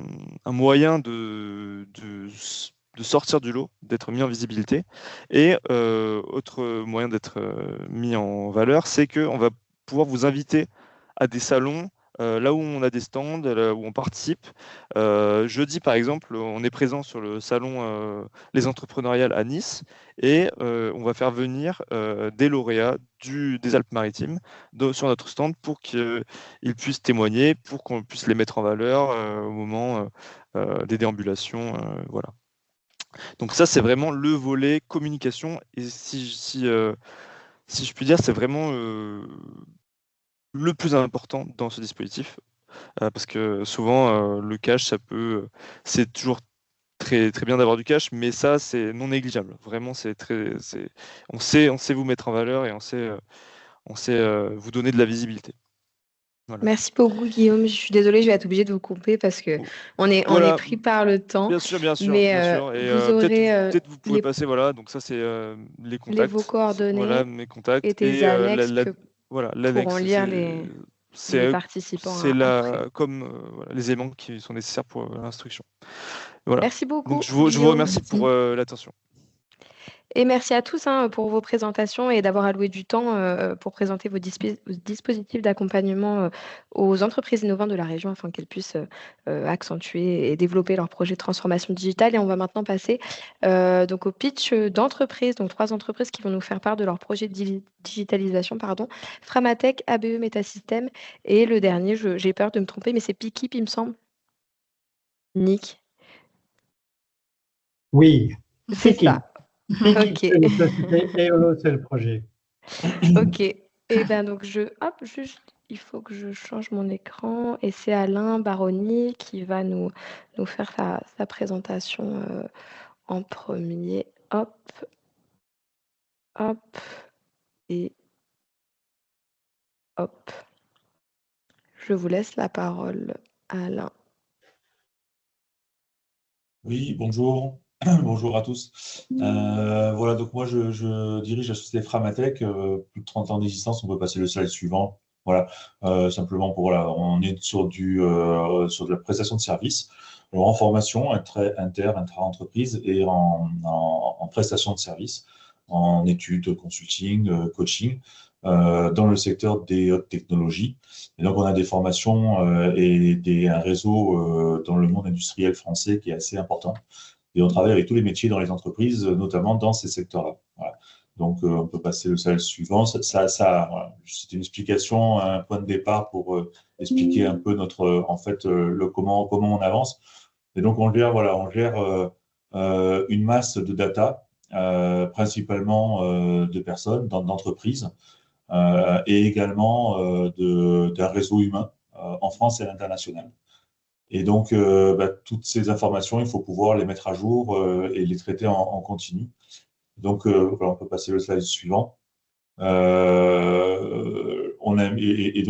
moyen de sortir du lot, d'être mis en visibilité. Et autre moyen d'être mis en valeur, c'est qu'on va pouvoir vous inviter à des salons là où on a des stands, là où on participe. Jeudi, par exemple, on est présent sur le salon Les Entrepreneuriales à Nice, et on va faire venir des lauréats des Alpes-Maritimes sur notre stand pour qu'ils puissent témoigner, pour qu'on puisse les mettre en valeur au moment des déambulations. Voilà. Donc ça, c'est vraiment le volet communication. Et si je puis dire, c'est vraiment le plus important dans ce dispositif, parce que souvent le cash, c'est toujours très, très bien d'avoir du cash, mais ça, c'est non négligeable. Vraiment, on sait vous mettre en valeur, et on sait vous donner de la visibilité. Voilà. Merci beaucoup, Guillaume. Je suis désolée, je vais être obligée de vous couper parce que on est Voilà. pris par le temps. Bien sûr, bien sûr, Mais bien sûr. Et vous aurez peut-être vous pouvez passer, voilà, donc ça c'est les vos contacts. coordonnées Voilà, mes contacts. et tes annexes que voilà, pourront l'annexe, lire les c'est participants c'est après. comme voilà, les éléments qui sont nécessaires pour l'instruction. Voilà. Merci beaucoup, Donc je vous Guillaume. remercie pour l'attention. Et merci à tous pour vos présentations et d'avoir alloué du temps pour présenter vos dispositifs d'accompagnement aux entreprises innovantes de la région afin qu'elles puissent accentuer et développer leurs projets de transformation digitale. Et on va maintenant passer donc au pitch d'entreprises, donc 3 entreprises qui vont nous faire part de leur projet de digitalisation, Framatech, ABE Metasystem et le dernier, j'ai peur de me tromper, mais c'est Pikip, il me semble. Nick. Oui, C'est ça. Pikip, Ok. c'est la société, Eolo, c'est le projet. Ok. Et bien donc juste, il faut que je change mon écran et c'est Alain Baroni qui va nous faire sa présentation en premier. Hop, hop et hop. Je vous laisse la parole, Alain. Oui, bonjour. Bonjour à tous. Voilà, donc moi je dirige la société Framatech, plus de 30 ans d'existence, on peut passer le slide suivant. Voilà, simplement pour voilà, on est sur de la prestation de services, alors en formation, intra-entreprise et en prestation de services, en études, consulting, coaching, dans le secteur des hautes technologies. Et donc on a des formations et un réseau dans le monde industriel français qui est assez important. Et on travaille avec tous les métiers dans les entreprises, notamment dans ces secteurs-là. Voilà. Donc, on peut passer le slide suivant. Voilà. C'est une explication, un point de départ pour expliquer un peu comment on avance. Et donc, on gère une masse de data, principalement de personnes, d'entreprises, et également d'un réseau humain en France et à l'international. Et donc, toutes ces informations, il faut pouvoir les mettre à jour et les traiter en continu. Donc, on peut passer le slide suivant. Donc,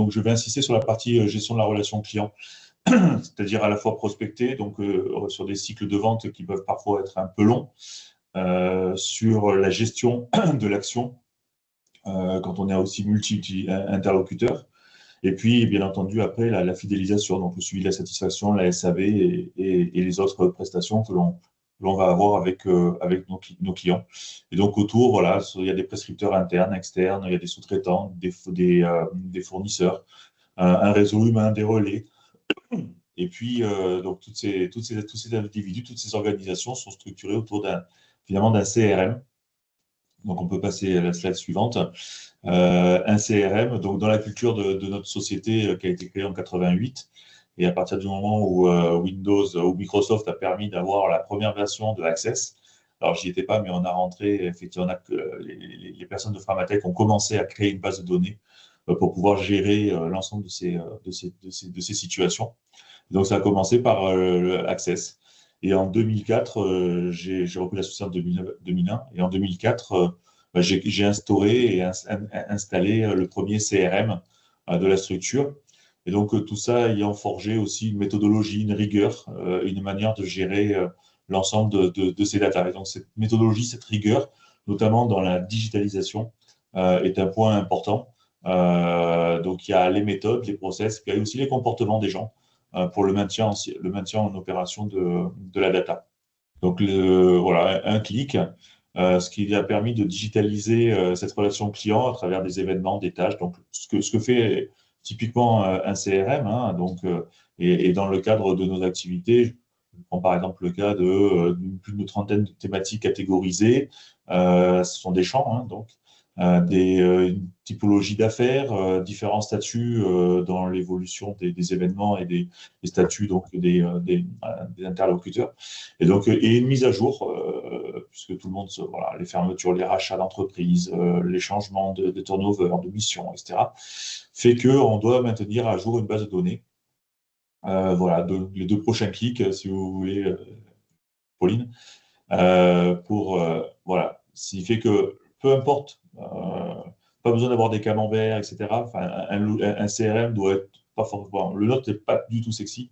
je vais insister sur la partie gestion de la relation client, c'est-à-dire à la fois prospecter, donc sur des cycles de vente qui peuvent parfois être un peu longs, sur la gestion de l'action, quand on est aussi multi-interlocuteurs. Et puis, bien entendu, après, la fidélisation, donc le suivi de la satisfaction, la SAV et les autres prestations que l'on va avoir avec nos clients. Et donc, autour, voilà, il y a des prescripteurs internes, externes, il y a des sous-traitants, des fournisseurs, un réseau humain, des relais. Et puis, donc, tous ces individus, toutes ces organisations sont structurées autour finalement d'un CRM. Donc, on peut passer à la slide suivante. Un CRM, donc dans la culture de notre société qui a été créée en 88, et à partir du moment où Windows ou Microsoft a permis d'avoir la première version de Access, alors j'y étais pas, mais on a rentré, effectivement, les personnes de Framatech ont commencé à créer une base de données pour pouvoir gérer l'ensemble de ces situations. Donc ça a commencé par Access. Et en 2004, j'ai repris la société en 2001, et en 2004, j'ai instauré et installé le premier CRM de la structure. Et donc, tout ça ayant forgé aussi une méthodologie, une rigueur, une manière de gérer l'ensemble de ces data. Et donc, cette méthodologie, cette rigueur, notamment dans la digitalisation, est un point important. Donc, il y a les méthodes, les process, puis il y a aussi les comportements des gens pour le maintien en opération de la data. Donc, voilà, un clic. Ce qui a permis de digitaliser cette relation client à travers des événements, des tâches. Donc, ce que fait typiquement un CRM, hein, donc, et dans le cadre de nos activités, je prends par exemple le cas d'une plus de trentaine de thématiques catégorisées. Ce sont des champs, hein, donc, une typologie d'affaires, différents statuts dans l'évolution des événements et des statuts donc des interlocuteurs. Et donc, et une mise à jour, puisque tout le monde, voilà, les fermetures, les rachats d'entreprises, les changements de turnover, de mission, etc., fait qu'on doit maintenir à jour une base de données. Voilà, les 2 prochains clics, si vous voulez, Pauline, voilà, ce qui fait que peu importe, pas besoin d'avoir des camemberts, etc. Enfin, un CRM doit être le nôtre n'est pas du tout sexy,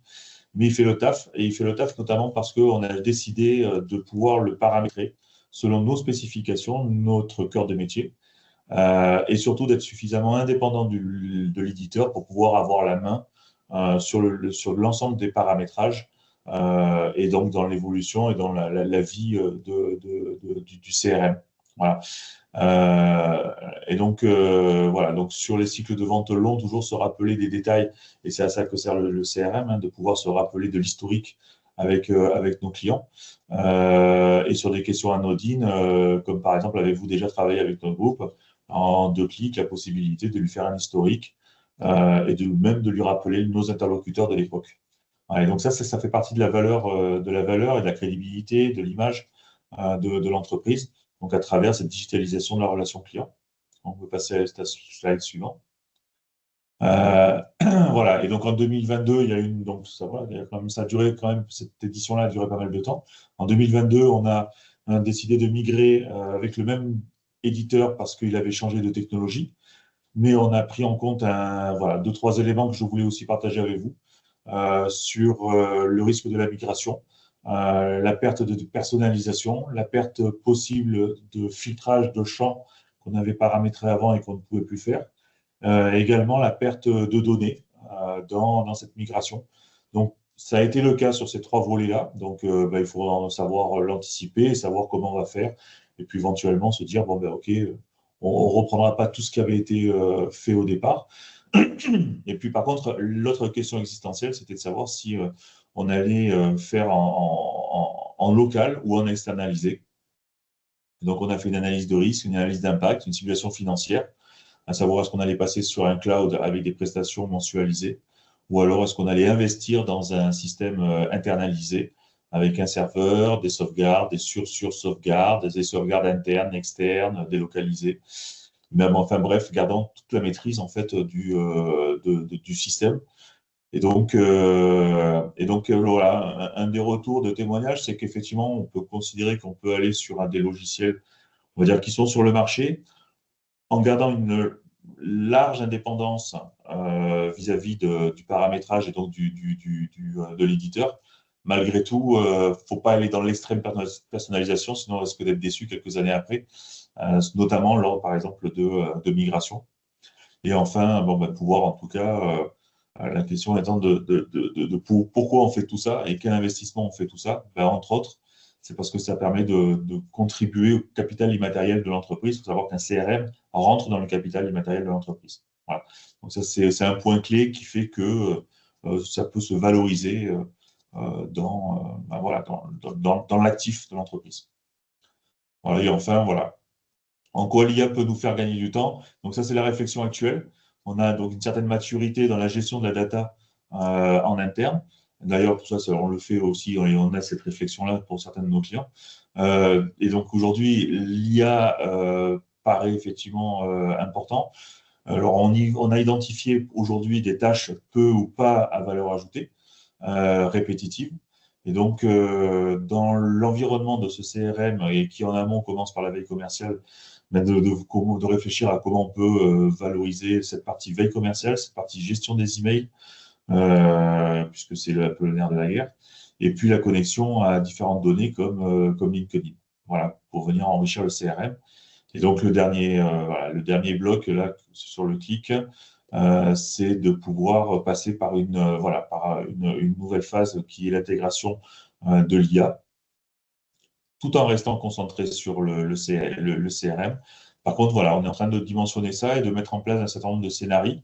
mais il fait le taf, et il fait le taf notamment parce qu'on a décidé de pouvoir le paramétrer selon nos spécifications, notre cœur de métier, et surtout d'être suffisamment indépendant de l'éditeur pour pouvoir avoir la main sur l'ensemble des paramétrages, et donc dans l'évolution et dans la vie du CRM. Voilà. Et donc, voilà, donc sur les cycles de vente longs, toujours se rappeler des détails, et c'est à ça que sert le CRM, hein, de pouvoir se rappeler de l'historique avec nos clients. Et sur des questions anodines, comme par exemple, avez-vous déjà travaillé avec notre groupe, en 2 clics, la possibilité de lui faire un historique et même de lui rappeler nos interlocuteurs de l'époque. Et donc ça fait partie de la valeur et de la crédibilité, de l'image de l'entreprise, donc à travers cette digitalisation de la relation client. On peut passer à la slide suivant. Voilà, et donc en 2022, il y a donc ça, voilà, ça a duré quand même, cette édition-là a duré pas mal de temps. En 2022, on a décidé de migrer avec le même éditeur parce qu'il avait changé de technologie, mais on a pris en compte 2-3 éléments que je voulais aussi partager avec vous sur le risque de la migration, la perte de personnalisation, la perte possible de filtrage de champs qu'on avait paramétré avant et qu'on ne pouvait plus faire, également la perte de données dans cette migration. Donc, ça a été le cas sur ces 3 volets-là. Donc, il faut savoir l'anticiper et savoir comment on va faire. Et puis, éventuellement, se dire, bon, OK, on ne reprendra pas tout ce qui avait été fait au départ. Et puis, par contre, l'autre question existentielle, c'était de savoir si on allait faire en local ou en externalisé. Donc, on a fait une analyse de risque, une analyse d'impact, une simulation financière, à savoir est-ce qu'on allait passer sur un cloud avec des prestations mensualisées, ou alors est-ce qu'on allait investir dans un système internalisé avec un serveur, des sauvegardes, des sur-sauvegardes, des sauvegardes internes, externes, délocalisées. Mais enfin bref, gardant toute la maîtrise en fait du système. Et donc voilà, un des retours de témoignages, c'est qu'effectivement, on peut considérer qu'on peut aller sur des logiciels, on va dire, qui sont sur le marché, en gardant une large indépendance vis-à-vis du paramétrage et donc de l'éditeur. Malgré tout, il ne faut pas aller dans l'extrême personnalisation, sinon on risque d'être déçu quelques années après, notamment lors, par exemple, de migration. Et enfin, pouvoir en tout cas, la question étant de pourquoi on fait tout ça et quel investissement on fait tout ça. Entre autres, c'est parce que ça permet de contribuer au capital immatériel de l'entreprise. Il faut savoir qu'un CRM rentre dans le capital immatériel de l'entreprise. Voilà. Donc ça, c'est un point clé qui fait que ça peut se valoriser dans l'actif de l'entreprise. Voilà. Et enfin, voilà. En quoi l'IA peut nous faire gagner du temps? Donc ça, c'est la réflexion actuelle. On a donc une certaine maturité dans la gestion de la data en interne. D'ailleurs, pour ça, on le fait aussi, et on a cette réflexion-là pour certains de nos clients. Et donc aujourd'hui, l'IA paraît effectivement important. Alors, on a identifié aujourd'hui des tâches peu ou pas à valeur ajoutée, répétitives. Et donc, dans l'environnement de ce CRM, et qui en amont commence par la veille commerciale, de réfléchir à comment on peut valoriser cette partie veille commerciale, cette partie gestion des emails, puisque c'est un peu le nerf de la guerre, et puis la connexion à différentes données comme LinkedIn, voilà, pour venir enrichir le CRM. Et donc, le dernier bloc, là, sur le clic, c'est de pouvoir passer par une nouvelle phase qui est l'intégration de l'IA, tout en restant concentré sur le CRM. Par contre, voilà, on est en train de dimensionner ça et de mettre en place un certain nombre de scénarios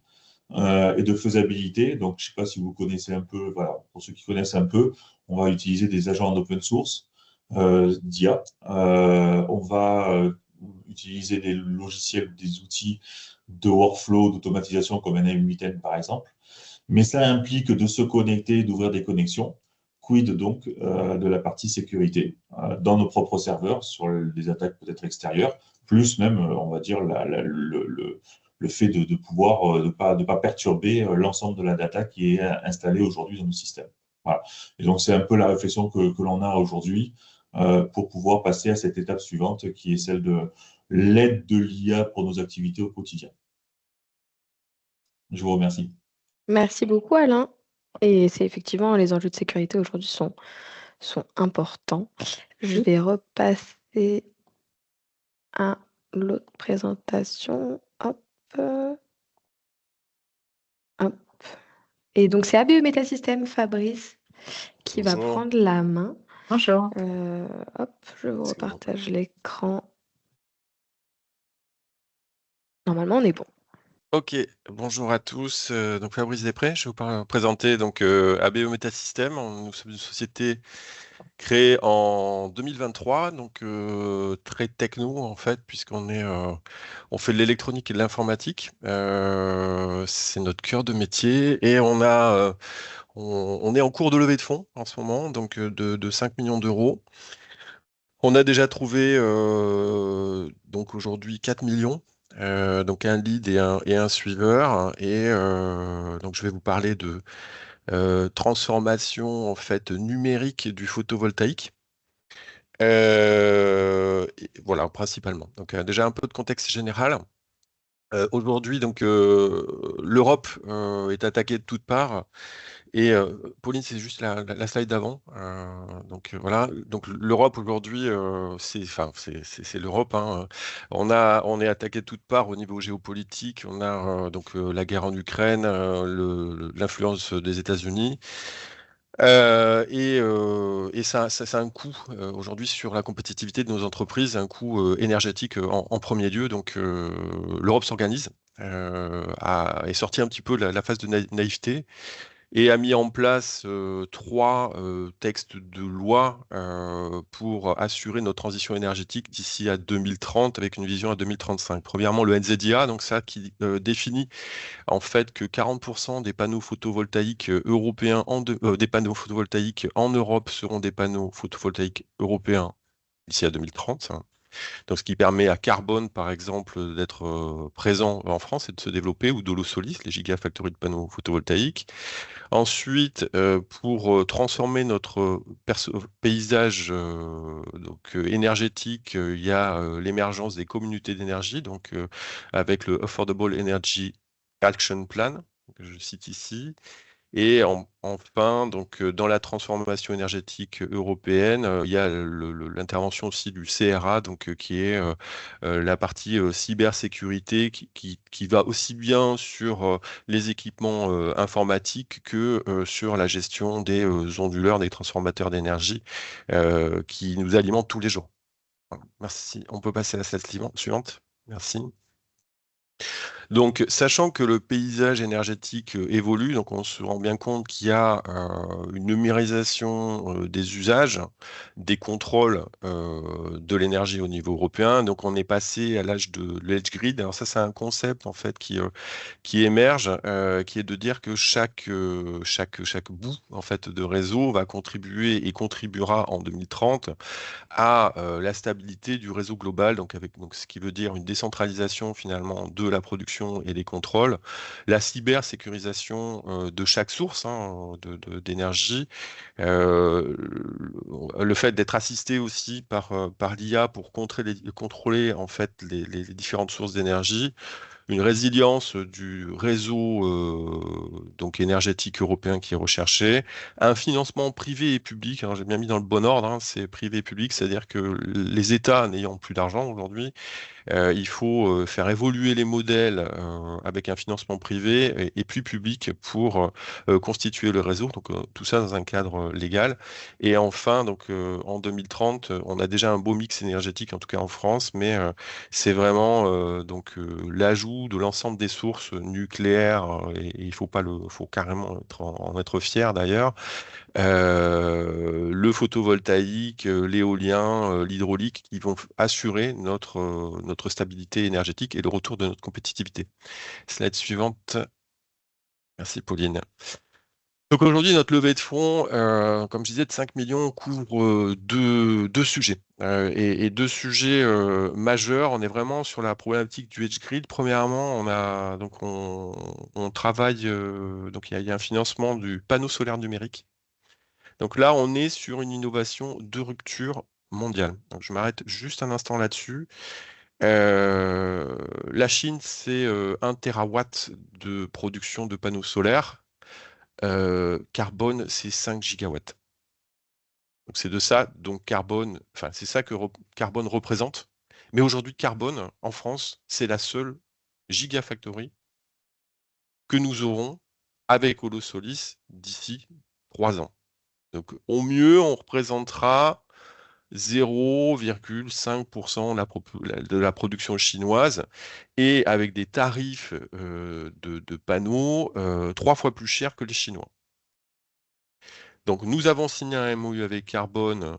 et de faisabilité. Donc, je ne sais pas si vous connaissez un peu, voilà, pour ceux qui connaissent un peu, on va utiliser des agents d'open source d'IA. On va utiliser des logiciels, des outils de workflow, d'automatisation comme NM8N par exemple. Mais ça implique de se connecter, d'ouvrir des connexions. Quid donc de la partie sécurité dans nos propres serveurs, sur des attaques peut-être extérieures, plus même, on va dire, le fait de pouvoir de pas perturber l'ensemble de la data qui est installée aujourd'hui dans nos systèmes. Voilà. Et donc, c'est un peu la réflexion que l'on a aujourd'hui pour pouvoir passer à cette étape suivante qui est celle de l'aide de l'IA pour nos activités au quotidien. Je vous remercie. Merci beaucoup, Alain. Et c'est effectivement, les enjeux de sécurité aujourd'hui sont importants. Je vais repasser à l'autre présentation. Hop. Hop. Et donc, c'est ABE Metasystem, Fabrice, qui va Bonjour. prendre la main. Bonjour. Hop, je vous C'est bon. repartage l'écran. Normalement, on est bon. Ok, bonjour à tous. Donc Fabrice Després, je vais vous présenter donc ABE Metasystem. Nous sommes une société créée en 2023, donc très techno en fait, puisqu'on on fait de l'électronique et de l'informatique. C'est notre cœur de métier et on est en cours de levée de fonds en ce moment, donc de 5 millions d'euros. On a déjà trouvé donc aujourd'hui 4 millions. Donc un lead et un suiveur. Et donc je vais vous parler de transformation en fait numérique du photovoltaïque. Voilà, principalement. Donc déjà un peu de contexte général. Aujourd'hui, donc l'Europe est attaquée de toutes parts. Et Pauline, c'est juste la slide d'avant. Donc voilà. Donc l'Europe aujourd'hui, c'est l'Europe, hein. On est attaqué de toutes parts au niveau géopolitique. On a donc la guerre en Ukraine, l'influence des États-Unis. Et ça a un coût aujourd'hui sur la compétitivité de nos entreprises, un coût énergétique en premier lieu. Donc l'Europe s'organise, est sortie un petit peu de la phase de naïveté et a mis en place 3 textes de loi pour assurer notre transition énergétique d'ici à 2030 avec une vision à 2035. Premièrement, le NZIA, donc ça qui définit en fait que 40% des panneaux photovoltaïques européens, des panneaux photovoltaïques en Europe seront des panneaux photovoltaïques européens d'ici à 2030. Donc, ce qui permet à Carbone, par exemple, d'être présent en France et de se développer, ou Dolosolis, les gigafactories de panneaux photovoltaïques. Ensuite, pour transformer notre paysage énergétique, il y a l'émergence des communautés d'énergie, donc avec le Affordable Energy Action Plan, que je cite ici. Et enfin, donc, dans la transformation énergétique européenne, il y a l'intervention aussi du CRA, donc, qui est la partie cybersécurité qui va aussi bien sur les équipements informatiques que sur la gestion des onduleurs, des transformateurs d'énergie qui nous alimentent tous les jours. Voilà. Merci. On peut passer à la slide suivante. Merci. Donc, sachant que le paysage énergétique évolue, donc on se rend bien compte qu'il y a une numérisation des usages, des contrôles de l'énergie au niveau européen. Donc, on est passé à l'âge de l'edge grid. Alors ça, c'est un concept en fait qui émerge, qui est de dire que chaque bout en fait de réseau va contribuer et contribuera en 2030 à la stabilité du réseau global, donc ce qui veut dire une décentralisation finalement de la production et des contrôles, la cybersécurisation de chaque source d'énergie, le fait d'être assisté aussi par l'IA pour contrôler en fait les différentes sources d'énergie, une résilience du réseau donc énergétique européen qui est recherché, un financement privé et public. Alors j'ai bien mis dans le bon ordre, c'est privé et public, c'est-à-dire que les États n'ayant plus d'argent aujourd'hui, il faut faire évoluer les modèles avec un financement privé et puis public pour constituer le réseau. Donc tout ça dans un cadre légal. Et enfin, donc en 2030, on a déjà un beau mix énergétique, en tout cas en France, mais c'est vraiment l'ajout de l'ensemble des sources nucléaires et il faut carrément en être fier d'ailleurs. Le photovoltaïque, l'éolien, l'hydraulique, qui vont assurer notre stabilité énergétique et le retour de notre compétitivité. Slide suivante. Merci Pauline. Donc aujourd'hui, notre levée de fonds, comme je disais, de 5 millions couvre deux sujets. Et deux sujets majeurs. On est vraiment sur la problématique du edge grid. Premièrement, on travaille, donc il y a un financement du panneau solaire numérique. Donc là, on est sur une innovation de rupture mondiale. Donc je m'arrête juste un instant là-dessus. La Chine, c'est 1 térawatt de production de panneaux solaires. Carbone, c'est 5 gigawatts. Donc c'est de ça dont Carbone, enfin c'est ça que Carbone représente. Mais aujourd'hui, Carbone, en France, c'est la seule gigafactory que nous aurons avec Holosolis d'ici 3 ans. Donc au mieux, on représentera 0,5% de la production chinoise et avec des tarifs de panneaux 3 fois plus chers que les Chinois. Donc nous avons signé un MOU avec Carbone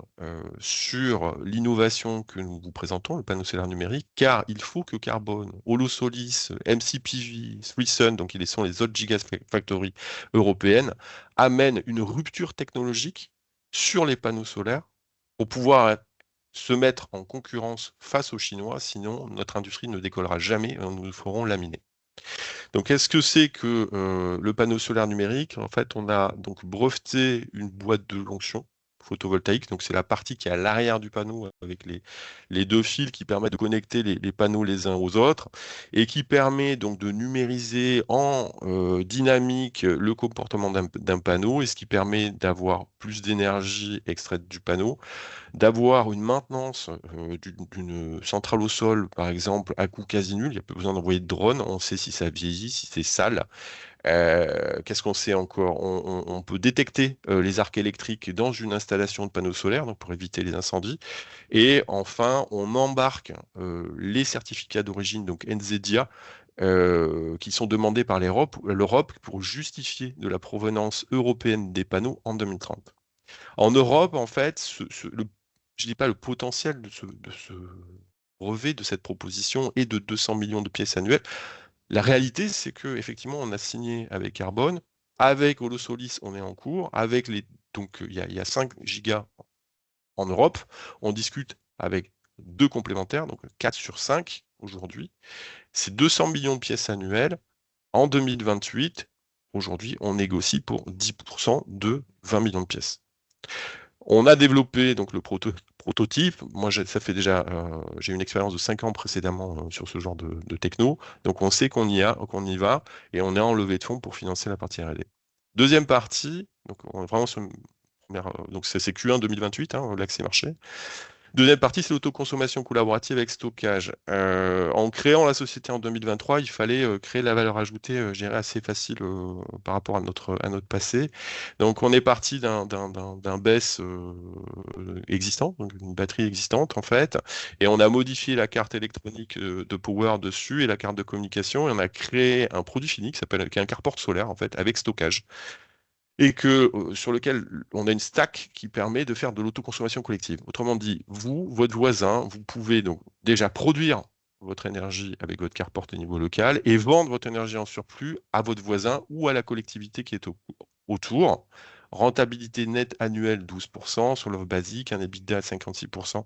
sur l'innovation que nous vous présentons, le panneau solaire numérique, car il faut que Carbone, Holosolis, MCPV, 3Sun, donc ils sont les autres gigafactories européennes, amènent une rupture technologique sur les panneaux solaires pour pouvoir se mettre en concurrence face aux Chinois, sinon notre industrie ne décollera jamais, nous nous ferons laminer. Donc, qu'est-ce que c'est que le panneau solaire numérique? En fait, on a donc breveté une boîte de jonction photovoltaïque. Donc, c'est la partie qui est à l'arrière du panneau avec les 2 fils qui permettent de connecter les panneaux les uns aux autres et qui permet donc de numériser en dynamique le comportement d'un panneau et ce qui permet d'avoir plus d'énergie extraite du panneau, d'avoir une maintenance d'une centrale au sol, par exemple, à coût quasi nul. Il n'y a pas besoin d'envoyer de drone. On sait si ça vieillit, si c'est sale. Qu'est-ce qu'on sait encore? On peut détecter les arcs électriques dans une installation de panneaux solaires, donc pour éviter les incendies. Et enfin, on embarque les certificats d'origine, donc NZDIA, qui sont demandés par l'Europe pour justifier de la provenance européenne des panneaux en 2030. En Europe, en fait, je dis pas le potentiel de ce brevet, de cette proposition, est de 200 millions de pièces annuelles. La réalité, c'est que effectivement, on a signé avec Carbone, avec Holosolis, on est en cours, donc il y a 5 gigas en Europe. On discute avec 2 complémentaires, donc 4 sur 5 aujourd'hui. C'est 200 millions de pièces annuelles. En 2028, aujourd'hui, on négocie pour 10% de 20 millions de pièces. On a développé donc le prototype. Moi, ça fait déjà, j'ai une expérience de 5 ans précédemment sur ce genre de techno. Donc, on sait qu'on y va, et on est en levée de fonds pour financer la partie R&D. Deuxième partie, donc on est vraiment sur donc c'est Q1 2028, l'accès marché. Deuxième partie, c'est l'autoconsommation collaborative avec stockage. En créant la société en 2023, il fallait créer la valeur ajoutée, je dirais, assez facile par rapport à notre passé. Donc, on est parti d'un BESS existant, donc une batterie existante en fait, et on a modifié la carte électronique de power dessus et la carte de communication, et on a créé un produit fini qui est un carport solaire en fait, avec stockage. Et sur lequel on a une stack qui permet de faire de l'autoconsommation collective. Autrement dit, votre voisin, vous pouvez donc déjà produire votre énergie avec votre carport au niveau local et vendre votre énergie en surplus à votre voisin ou à la collectivité qui est autour. Rentabilité nette annuelle 12%, sur l'offre basique, un EBITDA à 56%,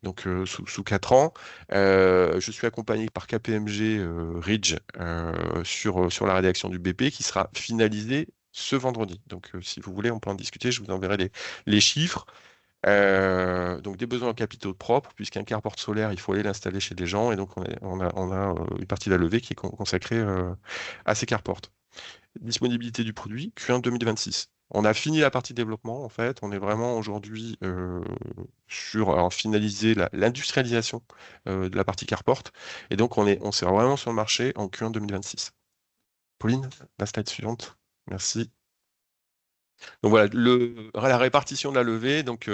donc sous 4 ans. Je suis accompagné par KPMG Ridge sur la rédaction du BP qui sera finalisée ce vendredi. Donc, si vous voulez, on peut en discuter. Je vous enverrai les chiffres. Donc, des besoins en capitaux propres, puisqu'un carport solaire, il faut aller l'installer chez des gens. Et donc, on a une partie de la levée qui est consacrée à ces carports. Disponibilité du produit, Q1 2026. On a fini la partie développement, en fait. On est vraiment aujourd'hui sur finaliser l'industrialisation de la partie carport. Et donc, on sera vraiment sur le marché en Q1 2026. Pauline, la slide suivante. Merci. Donc voilà, la répartition de la levée. Donc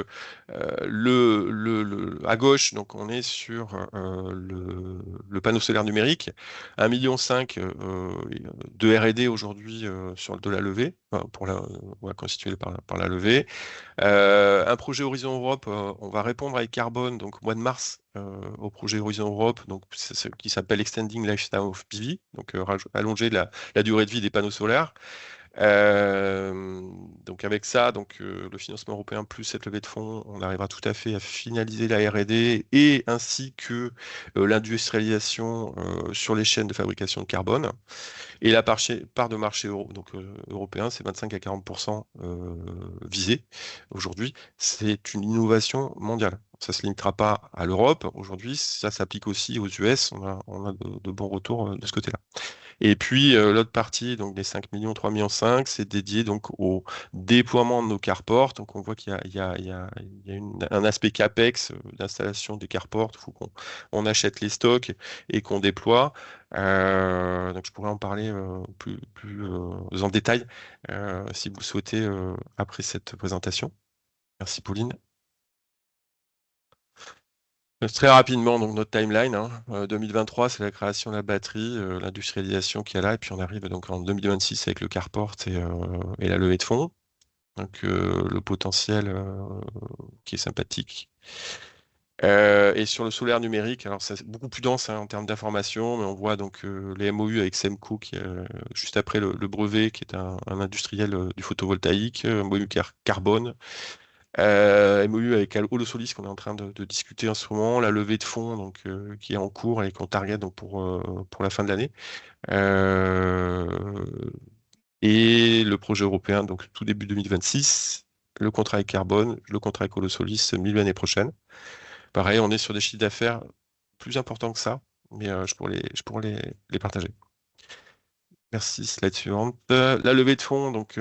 à gauche, donc on est sur le panneau solaire numérique, 1,5 million de R&D aujourd'hui sur de la levée, constitué par la levée. Un projet Horizon Europe, on va répondre avec Carbone, donc au mois de mars, au projet Horizon Europe, donc qui s'appelle Extending Lifetime of PV, donc allonger la durée de vie des panneaux solaires. Donc avec ça, le financement européen plus cette levée de fonds, on arrivera tout à fait à finaliser la R&D et ainsi que l'industrialisation sur les chaînes de fabrication de carbone. Et la part de marché européen, c'est 25 à 40% visé aujourd'hui. C'est une innovation mondiale. Ça ne se limitera pas à l'Europe. Aujourd'hui, ça s'applique aussi aux US. On a de bons retours de ce côté-là. Et puis l'autre partie, donc des 5 millions, 3 millions 5, c'est dédié donc au déploiement de nos carports. Donc on voit qu'il y a un aspect CAPEX d'installation des carports. Il faut qu'on achète les stocks et qu'on déploie. Donc je pourrais en parler plus en détail si vous le souhaitez après cette présentation. Merci Pauline. Très rapidement, donc notre timeline, 2023, c'est la création de la batterie, l'industrialisation qui est là, et puis on arrive donc en 2026 avec le carport et la levée de fonds. Donc le potentiel qui est sympathique. Et sur le solaire numérique, alors c'est beaucoup plus dense en termes d'information, mais on voit donc les MOU avec Semco qui juste après le brevet, qui est un industriel du photovoltaïque, MOU carbone. MOU avec Holosolis qu'on est en train de discuter en ce moment, la levée de fonds donc, qui est en cours et qu'on target donc, pour la fin de l'année. Et le projet européen, donc tout début 2026, le contrat avec Carbone, le contrat avec Holosolis, milieu l'année prochaine. Pareil, on est sur des chiffres d'affaires plus importants que ça, mais je pourrais les partager. Merci, slide suivante. La levée de fonds, donc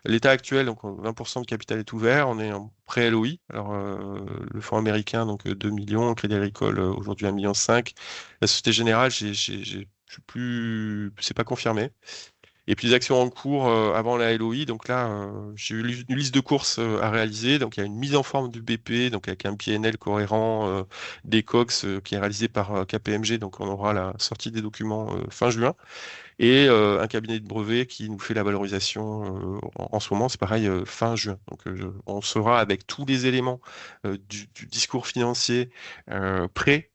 l'état actuel, donc 20% de capital est ouvert, on est en pré-LOI. Alors le fonds américain, donc 2 millions, Crédit Agricole aujourd'hui 1,5 million. La Société Générale, c'est pas confirmé. Et puis les actions en cours avant la LOI, donc là j'ai eu une liste de courses à réaliser. Donc il y a une mise en forme du BP, donc avec un PNL cohérent des COX qui est réalisé par KPMG, donc on aura la sortie des documents fin juin. Et un cabinet de brevet qui nous fait la valorisation en ce moment, c'est pareil, fin juin. Donc on sera avec tous les éléments du discours financier prêt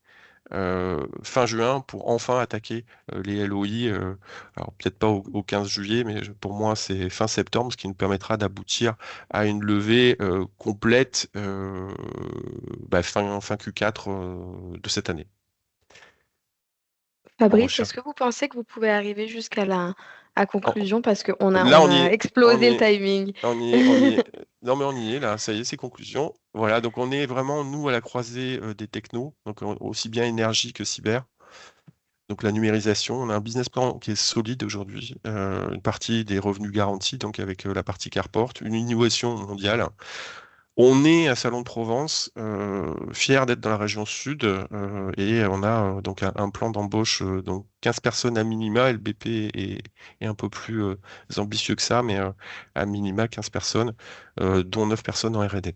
fin juin pour enfin attaquer les LOI. Alors peut-être pas au 15 juillet, mais pour moi c'est fin septembre, ce qui nous permettra d'aboutir à une levée complète fin Q4 de cette année. Fabrice, est-ce que vous pensez que vous pouvez arriver jusqu'à la conclusion parce qu'on a explosé le timing? On y est. Non, mais on y est là, ça y est, c'est conclusion. Voilà, donc on est vraiment, nous, à la croisée des technos, donc aussi bien énergie que cyber. Donc la numérisation, on a un business plan qui est solide aujourd'hui, une partie des revenus garantis, donc avec la partie Carport, une innovation mondiale. On est à Salon de Provence, fiers d'être dans la région sud, et on a donc un plan d'embauche, donc 15 personnes à minima, et le BP est un peu plus ambitieux que ça, mais à minima 15 personnes, dont 9 personnes en R&D.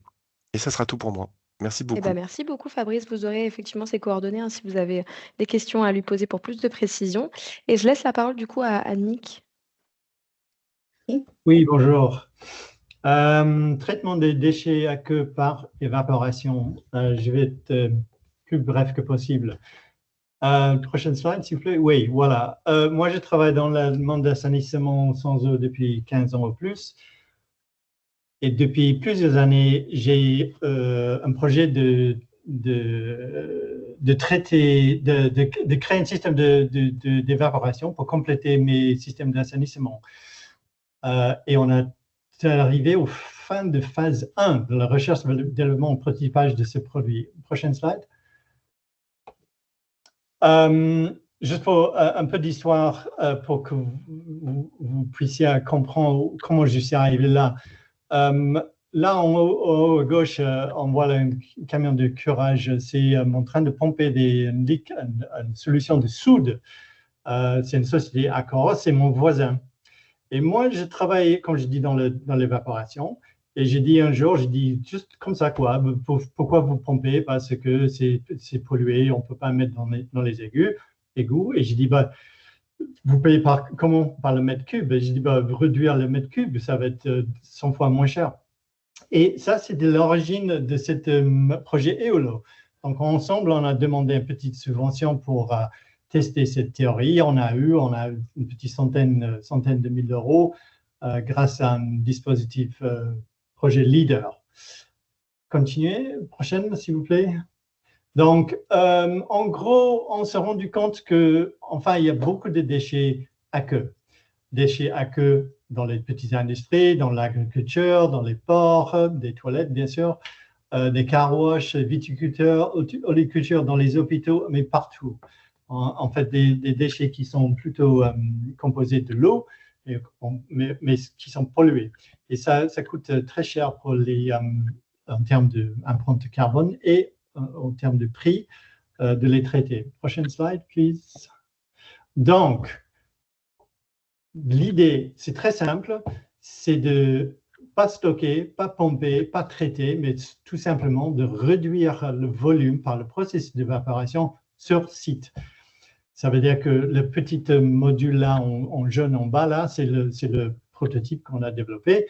Et ça sera tout pour moi. Merci beaucoup. Merci beaucoup Fabrice, vous aurez effectivement ses coordonnées si vous avez des questions à lui poser pour plus de précision. Et je laisse la parole du coup à Nick. Oui, bonjour. Traitement des déchets aqueux par évaporation. Je vais être plus bref que possible. Prochaine slide, s'il vous plaît. Oui, voilà. Moi, je travaille dans le monde d'assainissement sans eau depuis 15 ans ou plus. Et depuis plusieurs années, j'ai un projet de traiter, de créer un système d'évaporation pour compléter mes systèmes d'assainissement. Et on a arrivé aux fins de phase 1 de la recherche, développement et prototypage de ce produit. Prochaine slide. Juste pour un peu d'histoire pour que vous puissiez comprendre comment je suis arrivé là. Là, en haut à gauche, on voit un camion de curage. C'est en train de pomper une solution de soude. C'est une société Accor, c'est mon voisin. Et moi, je travaille, comme je dis, dans l'évaporation. Et j'ai dit un jour, j'ai dit juste comme ça, quoi. Pourquoi vous pompez? Parce que c'est pollué, on ne peut pas mettre dans les égouts. Et j'ai dit, vous payez comment? Par le mètre cube. Et j'ai dit, réduire le mètre cube, ça va être 100 fois moins cher. Et ça, c'est de l'origine de ce projet EOLO. Donc, ensemble, on a demandé une petite subvention pour tester cette théorie. On a eu une petite centaine de mille d'euros grâce à un dispositif projet leader. Continuez, prochaine s'il vous plaît. Donc, en gros, on s'est rendu compte que, il y a beaucoup de déchets aqueux. Déchets aqueux dans les petites industries, dans l'agriculture, dans les ports, des toilettes bien sûr, des car wash, viticulteurs, oliculture, dans les hôpitaux, mais partout. en fait des déchets qui sont plutôt composés de l'eau, mais qui sont pollués. Et ça coûte très cher pour en termes d'empreinte carbone et en termes de prix de les traiter. Prochaine slide, please. Donc, l'idée, c'est très simple, c'est de pas stocker, pas pomper, pas traiter, mais tout simplement de réduire le volume par le processus d'évaporation sur site. Ça veut dire que le petit module là en jaune en bas, là, c'est le prototype qu'on a développé.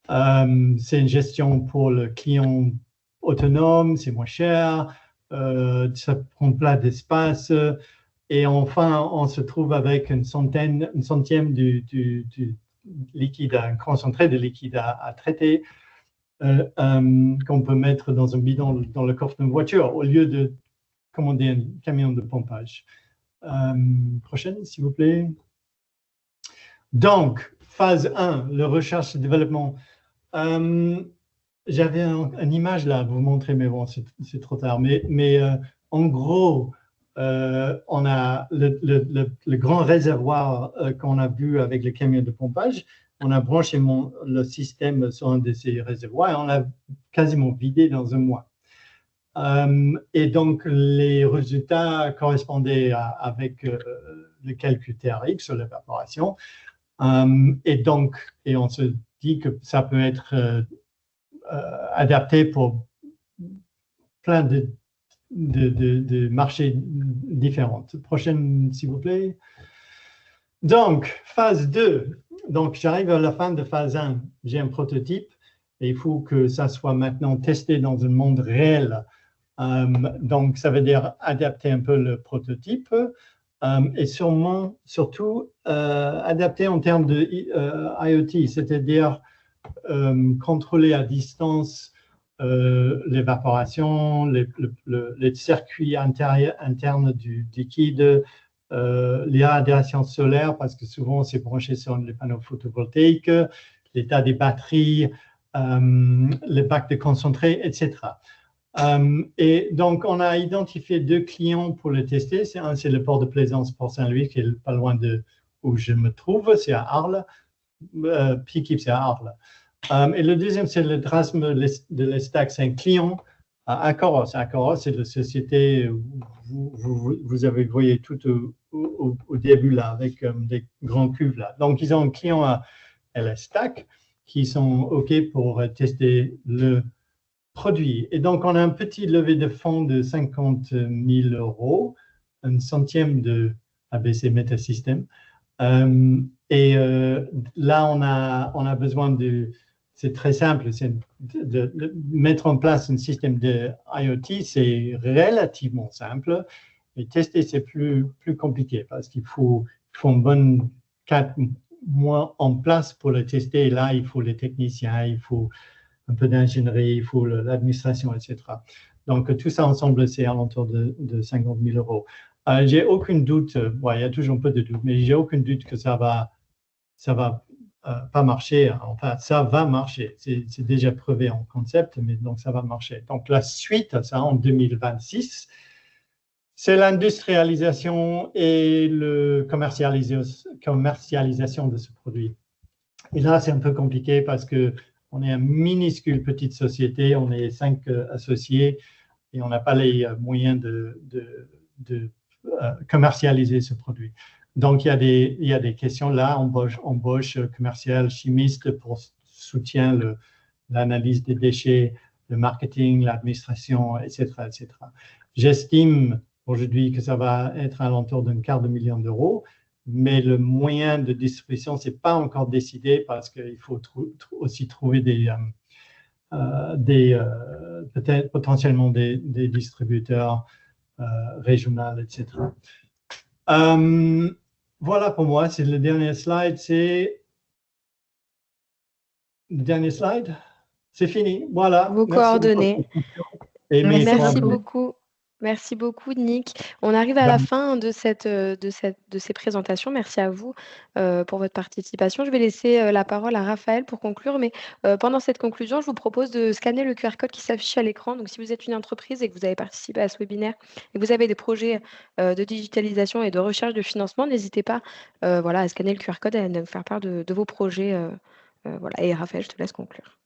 C'est une gestion pour le client autonome, c'est moins cher, ça prend plein d'espace. Et enfin, on se trouve avec une centième du liquide, un concentré de liquide à traiter qu'on peut mettre dans un bidon dans le coffre d'une voiture au lieu de commander un camion de pompage. Prochaine, s'il vous plaît. Donc, phase 1, le recherche et développement. J'avais une image là à vous montrer, mais bon, c'est trop tard. Mais en gros, on a le grand réservoir qu'on a vu avec le camion de pompage. On a branché le système sur un de ces réservoirs et on l'a quasiment vidé dans un mois. Et donc, les résultats correspondaient avec le calcul théorique sur l'évaporation. Et on se dit que ça peut être adapté pour plein de marchés différents. Prochaine, s'il vous plaît. Donc, phase 2. Donc, j'arrive à la fin de phase 1. J'ai un prototype et il faut que ça soit maintenant testé dans un monde réel. Donc, ça veut dire adapter un peu le prototype et surtout adapter en termes de IoT, c'est-à-dire contrôler à distance l'évaporation, les circuits internes du liquide, les radiations solaires, parce que souvent c'est branché sur les panneaux photovoltaïques, l'état des batteries, les bacs de concentré, etc. Et donc, on a identifié 2 clients pour le tester. Un, c'est le port de Plaisance, Port Saint-Louis, qui est pas loin de où je me trouve, c'est à Arles. Pikip, c'est à Arles. Et le deuxième, c'est le Drasme de l'Estac, c'est un client à Acoros. Acoros, c'est la société, vous avez voyé tout au début, là, avec des grands cuves, là. Donc, ils ont un client à l'Estac qui sont OK pour tester le produit. Et donc, on a un petit levée de fonds de 50 000 €, un centième de ABC Metasystem. Et là, on a besoin de... C'est très simple, c'est de mettre en place un système de IoT, c'est relativement simple. Mais tester, c'est plus compliqué parce qu'il faut une bonne 4 mois en place pour le tester. Et là, il faut les techniciens, il faut un peu d'ingénierie, il faut l'administration, etc. Donc, tout ça ensemble, c'est alentour de 50 000 €. J'ai aucun doute, il y a toujours un peu de doute, mais j'ai aucun doute que ça va pas marcher. Enfin, ça va marcher. C'est déjà prouvé en concept, mais donc ça va marcher. Donc, la suite, ça en 2026, c'est l'industrialisation et la commercialisation de ce produit. Et là, c'est un peu compliqué parce que on est une minuscule petite société, on est 5 associés et on n'a pas les moyens de commercialiser ce produit. Donc, il y a des questions là, embauche commerciale, chimiste pour soutien l'analyse des déchets, le marketing, l'administration, etc., etc. J'estime aujourd'hui que ça va être à l'entour d'un $250 000, mais le moyen de distribution, ce n'est pas encore décidé parce qu'il faut aussi trouver peut-être potentiellement des distributeurs régionaux, etc. Voilà pour moi, c'est le dernier slide. C'est le dernier slide. C'est fini. Voilà. Vos coordonnées. Et merci beaucoup. Merci beaucoup, Nick. On arrive à la fin de ces présentations. Merci à vous pour votre participation. Je vais laisser la parole à Raphaël pour conclure, mais pendant cette conclusion, je vous propose de scanner le QR code qui s'affiche à l'écran. Donc, si vous êtes une entreprise et que vous avez participé à ce webinaire et que vous avez des projets de digitalisation et de recherche de financement, n'hésitez pas voilà, à scanner le QR code et à nous faire part de vos projets. Voilà. Et Raphaël, je te laisse conclure.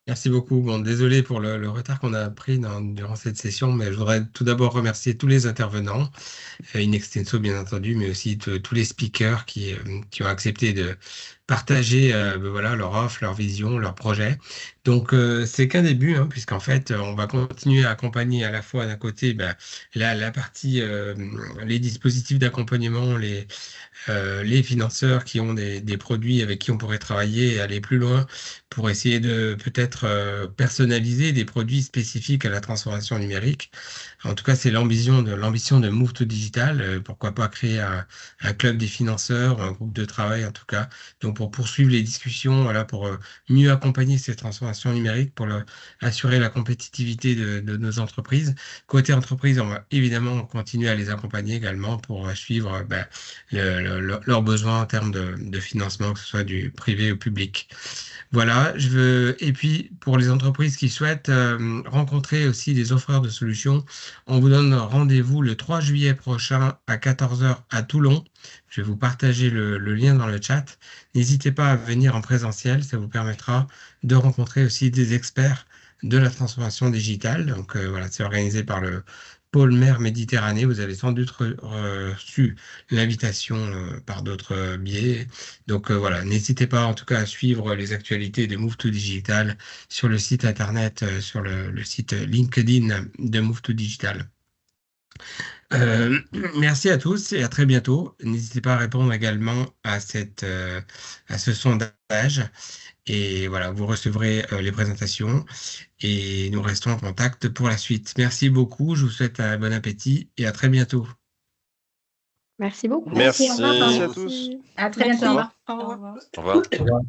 Merci beaucoup. Bon, désolé pour le retard qu'on a pris durant cette session, mais je voudrais tout d'abord remercier tous les intervenants, in extenso bien entendu, mais aussi tous les speakers qui ont accepté de partager voilà, leur offre, leur vision, leur projet. Donc, c'est qu'un début, hein, puisqu'en fait, on va continuer à accompagner à la fois d'un côté la partie, les dispositifs d'accompagnement, les financeurs qui ont des produits avec qui on pourrait travailler et aller plus loin pour essayer de peut-être personnaliser des produits spécifiques à la transformation numérique. En tout cas, c'est l'ambition de Move to Digital. Pourquoi pas créer un club des financeurs, un groupe de travail en tout cas. Donc pour poursuivre les discussions, voilà, pour mieux accompagner ces transformations numériques, pour assurer la compétitivité de nos entreprises. Côté entreprise, on va évidemment continuer à les accompagner également pour suivre leurs besoins en termes de financement, que ce soit du privé ou public. Voilà, et puis pour les entreprises qui souhaitent rencontrer aussi des offreurs de solutions, on vous donne rendez-vous le 3 juillet prochain à 14h à Toulon. Je vais vous partager le lien dans le chat. N'hésitez pas à venir en présentiel, ça vous permettra de rencontrer aussi des experts de la transformation digitale. Donc voilà, c'est organisé par le pôle mer Méditerranée. Vous avez sans doute reçu l'invitation par d'autres biais. Donc voilà, n'hésitez pas en tout cas à suivre les actualités de Move to Digital sur le site internet, sur le site LinkedIn de Move to Digital. Merci à tous et à très bientôt. N'hésitez pas à répondre également à ce sondage. Et voilà, vous recevrez les présentations et nous restons en contact pour la suite. Merci beaucoup, je vous souhaite un bon appétit et à très bientôt. Merci beaucoup. Merci, Merci à tous. à très bientôt. Au revoir. Au revoir.